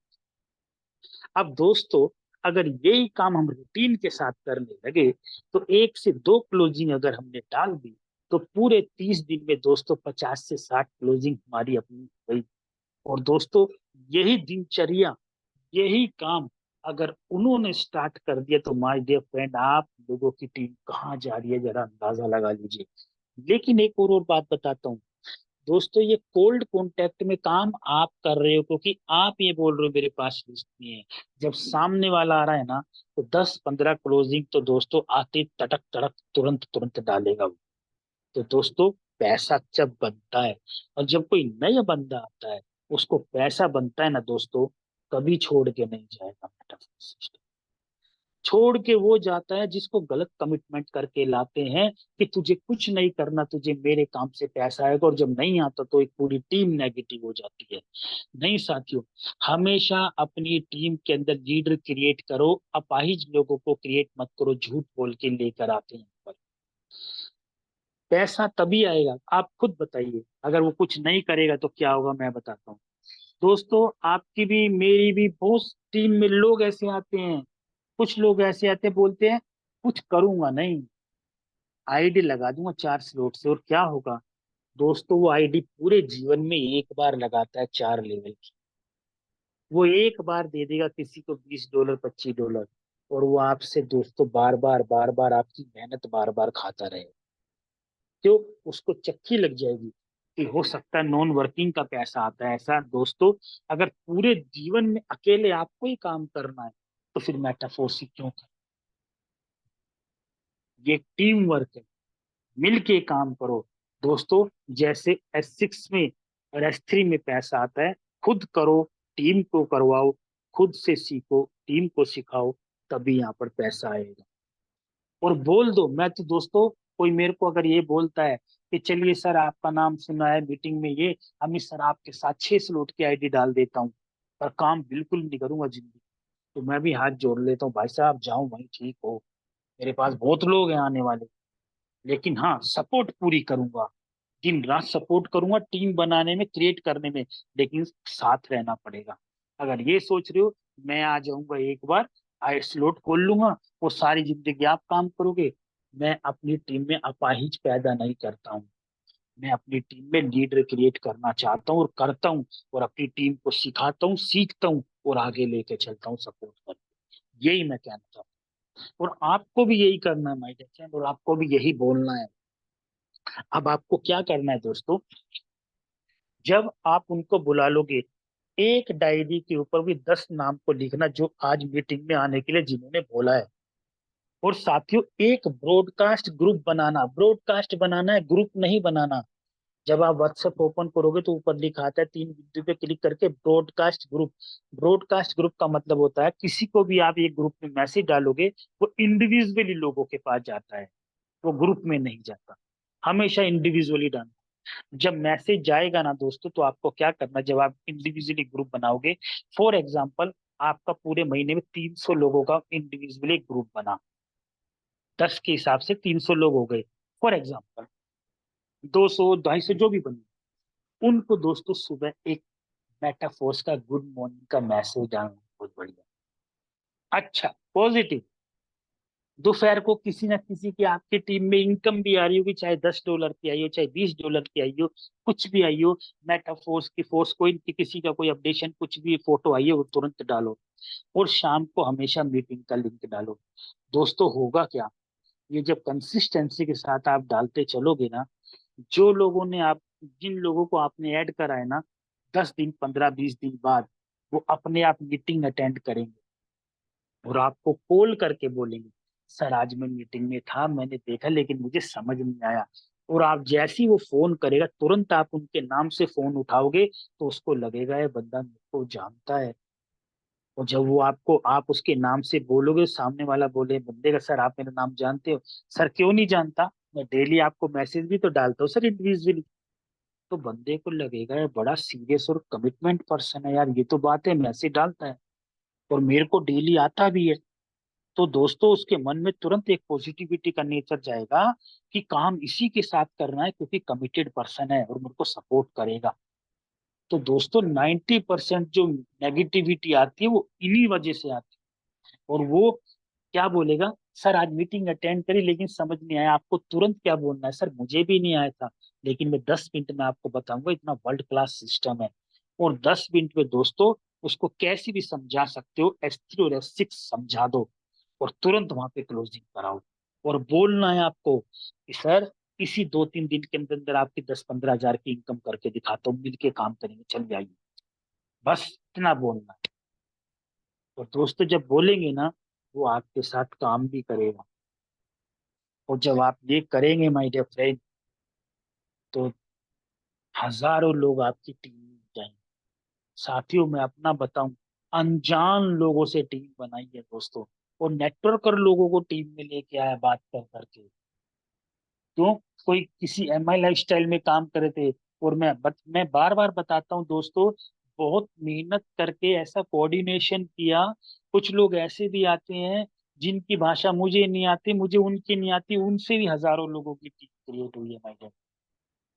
अब दोस्तों, अगर यही काम हम रूटीन के साथ करने लगे, तो 1 से 2 क्लोजिंग अगर हमने डाल दी, तो पूरे 30 दिन में दोस्तों 50 से 60 क्लोजिंग हमारी अपनी हो गई। और दोस्तों, यही दिनचर्या, यही काम अगर उन्होंने स्टार्ट कर दिया, तो माय डियर फ्रेंड, आप लोगों की टीम कहाँ जा रही है जरा अंदाजा लगा लीजिए। लेकिन एक और बात बताता हूँ दोस्तों, ये कोल्ड कॉन्टेक्ट में काम आप कर रहे हो, क्योंकि आप ये बोल रहे हो मेरे पास लिस्ट नहीं है। जब सामने वाला आ रहा है ना, तो 10-15 क्लोजिंग तो दोस्तों आते तड़क तड़क तुरंत तुरंत डालेगा वो। तो दोस्तों, पैसा जब बनता है, और जब कोई नया बंदा आता है, उसको पैसा बनता है ना दोस्तों, कभी छोड़ के नहीं जाएगा मेटाफोर सिस्टम। छोड़ के वो जाता है जिसको गलत कमिटमेंट करके लाते हैं कि तुझे कुछ नहीं करना, तुझे मेरे काम से पैसा आएगा, और जब नहीं आता तो एक पूरी टीम नेगेटिव हो जाती है। नहीं साथियों, हमेशा अपनी टीम के अंदर लीडर क्रिएट करो, अपाहिज लोगों को क्रिएट मत करो, झूठ बोल के लेकर आते हैं पर। पैसा तभी आएगा, आप खुद बताइए, अगर वो कुछ नहीं करेगा तो क्या होगा, मैं बताता हूँ। दोस्तों, आपकी भी मेरी भी बहुत टीम में लोग ऐसे आते हैं, कुछ लोग ऐसे आते बोलते हैं कुछ करूंगा नहीं, आईडी लगा दूंगा 4 स्लॉट से, और क्या होगा दोस्तों, वो आईडी पूरे जीवन में एक बार लगाता है 4 लेवल की। वो एक बार दे देगा किसी को $20, $25, और वो आपसे दोस्तों बार बार आपकी मेहनत बार बार खाता रहे। क्यों? उसको चक्की लग जाएगी कि हो सकता है नॉन वर्किंग का पैसा आता है। ऐसा दोस्तों, अगर पूरे जीवन में अकेले आपको ही काम करना है तो फिर मेटाफोर्स ही क्यों करना? ये टीम वर्क है, मिल के काम करो दोस्तों। जैसे S6 में और S3 में पैसा आता है, खुद करो, टीम को करवाओ, खुद से सीखो, टीम को सिखाओ, तभी यहाँ पर पैसा आएगा। और बोल दो, मैं तो दोस्तों, कोई मेरे को अगर ये बोलता है कि चलिए सर आपका नाम सुना है मीटिंग में, ये अमित सर आपके साथ 6 स्लॉट की आईडी डाल देता हूँ, पर काम बिल्कुल नहीं करूंगा जिंदगी, तो मैं भी हाथ जोड़ लेता हूँ, भाई साहब जाऊं वहीं ठीक हो, मेरे पास बहुत लोग हैं आने वाले। लेकिन हाँ, सपोर्ट पूरी करूंगा, दिन रात सपोर्ट करूंगा टीम बनाने में, क्रिएट करने में, लेकिन साथ रहना पड़ेगा। अगर ये सोच रहे हो मैं आ जाऊंगा एक बार, आई स्लॉट खोल लूंगा, वो सारी जिंदगी आप काम करोगे, मैं अपनी टीम में अपाहिज पैदा नहीं करता हूँ। मैं अपनी टीम में लीडर क्रिएट करना चाहता हूँ और करता हूँ, और अपनी टीम को सिखाता हूँ, सीखता हूँ और आगे लेके चलता हूँ सपोर्ट कर। यही मैं कहना चाहता हूँ, और आपको भी यही करना है माय डियर फ्रेंड, और आपको भी यही बोलना है। अब आपको क्या करना है दोस्तों, जब आप उनको बुला लोगे, एक डायरी के ऊपर भी 10 नाम को लिखना जो आज मीटिंग में आने के लिए जिन्होंने बोला है। और साथियों, एक ब्रॉडकास्ट ग्रुप बनाना, ब्रॉडकास्ट बनाना है, ग्रुप नहीं बनाना। जब आप व्हाट्सएप ओपन करोगे तो ऊपर लिखा आता है 3 बिंदु पे क्लिक करके ब्रॉडकास्ट ग्रुप। ब्रॉडकास्ट ग्रुप का मतलब होता है किसी को भी आप एक ग्रुप में मैसेज डालोगे, वो इंडिविजुअली लोगों के पास जाता है, वो ग्रुप में नहीं जाता, हमेशा इंडिविजुअली डालना। जब मैसेज जाएगा ना दोस्तों, तो आपको क्या करना, जब आप इंडिविजुअली ग्रुप बनाओगे, फॉर एग्जाम्पल आपका पूरे महीने में 300 लोगों का इंडिविजुअली ग्रुप बना, 10 के हिसाब से 300 लोग हो गए, फॉर एग्जाम्पल 200 250 जो भी बने, उनको दोस्तों सुबह एक मेटाफोर्स का गुड मॉर्निंग का मैसेज डालना, बहुत बढ़िया, अच्छा, पॉजिटिव। दोपहर को किसी ना किसी की आपकी टीम में इनकम भी आ रही होगी, चाहे $10 की आई हो, चाहे $20 की आई हो, कुछ भी आई हो, मेटाफोर्स की फोर्स कोई किसी का कोई अपडेशन, कुछ भी फोटो आई है वो तुरंत डालो। और शाम को हमेशा मीटिंग का लिंक डालो। दोस्तों होगा क्या, ये जब कंसिस्टेंसी के साथ आप डालते चलोगे ना, जो लोगों ने आप जिन लोगों को आपने ऐड करा है ना, 10 दिन 15 20 दिन बाद वो अपने आप मीटिंग अटेंड करेंगे और आपको कॉल करके बोलेंगे, सर आज मैं मीटिंग में था, मैंने देखा लेकिन मुझे समझ नहीं आया। और आप जैसे ही वो फोन करेगा, तुरंत आप उनके नाम से फोन उठाओगे, तो उसको लगेगा ये बंदा मेरे को जानता है। और जब वो आपको, आप उसके नाम से बोलोगे, सामने वाला बोले बंदे का, सर आप मेरा नाम जानते हो? सर क्यों नहीं जानता, मैं डेली आपको मैसेज भी तो डालता हूँ सर इंडिविजुअली। तो बंदे को लगेगा ये बड़ा सीरियस और कमिटमेंट पर्सन है यार, ये तो बात है, मैसेज डालता है और मेरे को डेली आता भी है। तो दोस्तों उसके मन में तुरंत एक पॉजिटिविटी का नेचर जाएगा कि काम इसी के साथ करना है, क्योंकि कमिटेड पर्सन है और मेरे को सपोर्ट करेगा। तो दोस्तों 90% जो नेगेटिविटी आती है वो इन्हीं वजह से आती है। और वो क्या बोलेगा, सर आज मीटिंग अटेंड करी लेकिन समझ नहीं आया, आपको तुरंत क्या बोलना है, सर मुझे भी नहीं आया था, लेकिन मैं 10 मिनट में आपको बताऊंगा, इतना वर्ल्ड क्लास सिस्टम है। और 10 मिनट में दोस्तों उसको कैसे भी समझा सकते हो, S3 और S6 समझा दो और तुरंत वहां पे क्लोजिंग कराओ। और बोलना है आपको कि सर इसी 2-3 दिन के अंदर अंदर आपकी 10-15 हजार की इनकम करके दिखाता हूँ, मिलके काम करेंगे, चल आइए, बस इतना बोलना है। और दोस्तों जब बोलेंगे ना, वो आपके साथ काम भी करेगा। और जब आप ये करेंगे माय डियर फ्रेंड, तो हजारों लोग आपकी टीम में जाएंगे। साथियों मैं अपना बताऊं, अनजान लोगों से टीम बनाई है दोस्तों, और नेटवर्कर लोगों को टीम में लेके आया बात कर करके। क्यों? कोई किसी MI लाइफस्टाइल में काम करे थे, और मैं बार बार बताता हूँ दोस्तों, बहुत मेहनत करके ऐसा कोऑर्डिनेशन किया। कुछ लोग ऐसे भी आते हैं जिनकी भाषा मुझे नहीं आती, मुझे उनकी नहीं आती, उनसे भी हजारों लोगों की टीम क्रिएट हुई है मैडम।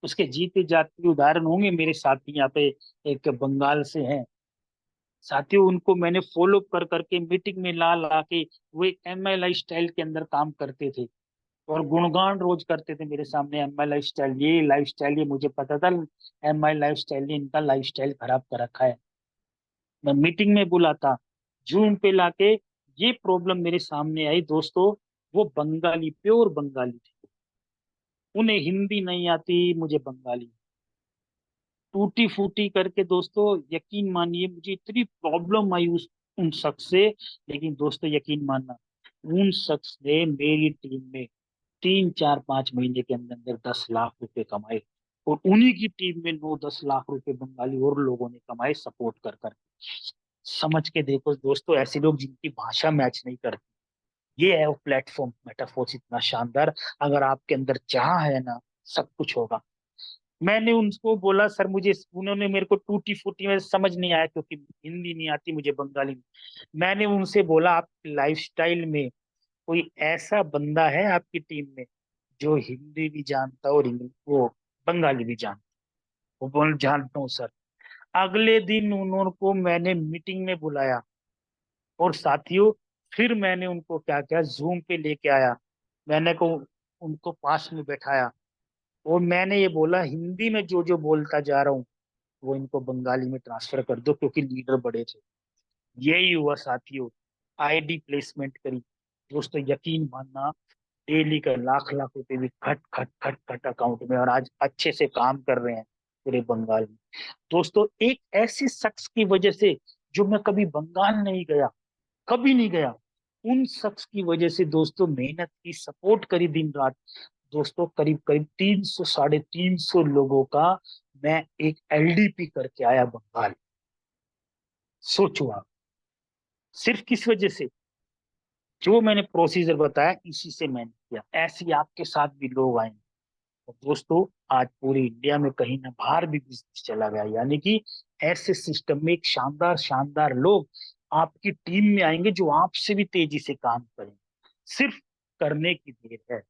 उसके जीते जाते उदाहरण होंगे मेरे साथी यहाँ पे, एक बंगाल से हैं साथियों, उनको मैंने फॉलो कर करके मीटिंग में ला ला के, वो एक MI लाइफस्टाइल के अंदर काम करते थे और गुणगान रोज करते थे मेरे सामने, MI लाइफस्टाइल, ये लाइफस्टाइल, ये मुझे पता था MI लाइफस्टाइल ने इनका लाइफस्टाइल खराब कर रखा है। मैं मीटिंग में बुला था, जूम पे लाके ये प्रॉब्लम मेरे सामने आई दोस्तों। वो बंगाली, प्योर बंगाली थे, उन्हें हिंदी नहीं आती, मुझे बंगाली। टूटी फूटी करके दोस्तों, यकीन मानिए मुझे इतनी प्रॉब्लम आई उन शख्स से। लेकिन दोस्तों यकीन मानना, उन शख्स ने मेरी टीम में 3 4 5 महीने के अंदर अंदर 10 लाख रुपए कमाए। और उन्हीं की टीम में 9 10 लाख रुपए बंगाली और लोगों ने कमाए सपोर्ट कर कर। समझ के देखो दोस्तों, ऐसे लोग जिनकी भाषा मैच नहीं करती, ये है वो प्लेटफॉर्म मेटाफोर्स, इतना शानदार। अगर आपके अंदर चाह है ना, सब कुछ होगा। मैंने उनको बोला सर मुझे, उन्होंने मेरे को टूटी फूटी में समझ नहीं आया क्योंकि हिंदी नहीं आती मुझे, बंगाली में। मैंने उनसे बोला आप लाइफस्टाइल में कोई ऐसा बंदा है आपकी टीम में जो हिंदी भी जानता और वो बंगाली भी जानता? वो बोल जानता हूँ सर। अगले दिन उनको मैंने मीटिंग में बुलाया, और साथियों फिर मैंने उनको क्या क्या जूम पे लेके आया। मैंने को उनको पास में बैठाया, और मैंने ये बोला हिंदी में जो जो बोलता जा रहा हूँ वो इनको बंगाली में ट्रांसफर कर दो, क्योंकि लीडर बड़े थे। यही हुआ साथियों, आईडी प्लेसमेंट करी। दोस्तों यकीन मानना, डेली का लाख लाख रुपए भी खट खट खट खट अकाउंट में, और आज अच्छे से काम कर रहे हैं पूरे बंगाल में। दोस्तों एक ऐसे शख्स की वजह से, जो मैं कभी बंगाल नहीं गया, कभी नहीं गया, उन शख्स की वजह से दोस्तों मेहनत की, सपोर्ट करी दिन रात। दोस्तों करीब करीब 300 350 लोगों का मैं एक एलडीपी करके आया बंगाल। सोचो आप, सिर्फ किस वजह से? जो मैंने प्रोसीजर बताया इसी से मैंने किया। ऐसे ही आपके साथ भी लोग आएंगे। तो दोस्तों आज पूरी इंडिया में कहीं ना बाहर भी बिजनेस चला गया, यानी कि ऐसे सिस्टम में एक शानदार शानदार लोग आपकी टीम में आएंगे जो आपसे भी तेजी से काम करेंगे। सिर्फ करने की देर है।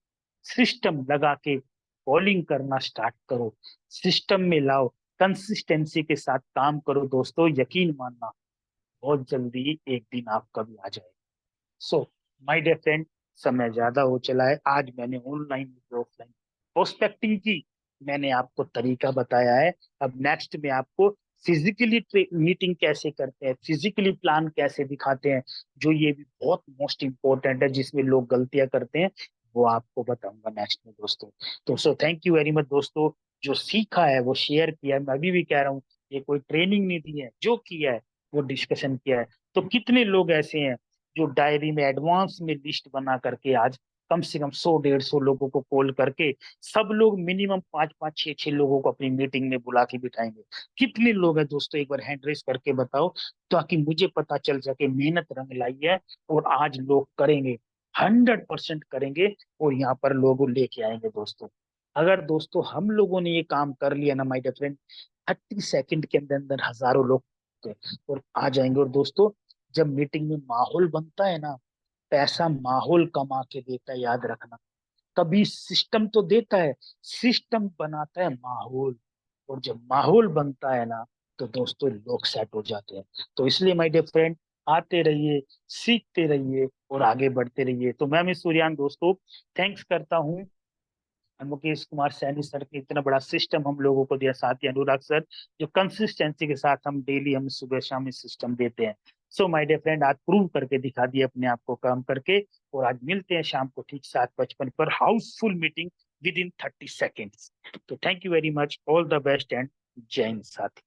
सिस्टम लगा के बॉलिंग करना स्टार्ट करो, सिस्टम में लाओ, कंसिस्टेंसी के साथ काम करो दोस्तों, यकीन मानना बहुत जल्दी एक दिन आपका भी आ जाएगा। सो माय डियर फ्रेंड, समय ज्यादा हो चला है। आज मैंने ऑनलाइन ऑफलाइन प्रोस्पेक्टिंग की, मैंने आपको तरीका बताया है। अब नेक्स्ट में आपको फिजिकली मीटिंग कैसे करते हैं, फिजिकली प्लान कैसे दिखाते हैं, जो ये भी बहुत मोस्ट इंपॉर्टेंट है, जिसमें लोग गलतियां करते हैं, वो आपको बताऊंगा नेक्स्ट में दोस्तों। तो so thank you very much दोस्तों। जो सीखा है वो शेयर किया है, मैं अभी भी कह रहा हूँ, ये कोई ट्रेनिंग नहीं दी है, जो किया है वो डिस्कशन किया है। तो कितने लोग ऐसे हैं जो डायरी में एडवांस में लिस्ट बना करके आज कम से कम 100 150 लोगों को कॉल करके, सब लोग मिनिमम 5 5 6 6 लोगों को अपनी मीटिंग में बुला के बिठाएंगे? कितने लोग हैं दोस्तों, एक बार हैंड रेस करके बताओ, ताकि मुझे पता चल सके मेहनत रंग लाई है। और आज लोग करेंगे, 100% करेंगे, और यहाँ पर लोग लेके आएंगे दोस्तों। अगर दोस्तों हम लोगों ने ये काम कर लिया ना माय डियर फ्रेंड, 30 सेकंड के अंदर अंदर हजारों लोग और आ जाएंगे। और दोस्तों जब मीटिंग में माहौल बनता है ना, पैसा माहौल कमा के देता है, याद रखना। कभी सिस्टम तो देता है, सिस्टम बनाता है माहौल। और जब माहौल बनता है ना, तो दोस्तों लोग सेट हो जाते हैं। तो इसलिए माय डियर फ्रेंड, आते रहिए, सीखते रहिए, और आगे बढ़ते रहिए। तो मैं सूर्यान दोस्तों थैंक्स करता हूँ मुकेश कुमार सैनी सर के, इतना बड़ा सिस्टम हम लोगों को दिया, साथ ही अनुराग सर, जो कंसिस्टेंसी के साथ हम डेली, हम सुबह शाम में सिस्टम देते हैं। सो माय डियर फ्रेंड, आज प्रूव करके दिखा दिए अपने आप को काम करके। और आज मिलते हैं शाम को ठीक 7:55 पर, housefull meeting within 30 seconds. तो thank you very much, all the best and जय हिंद साथी।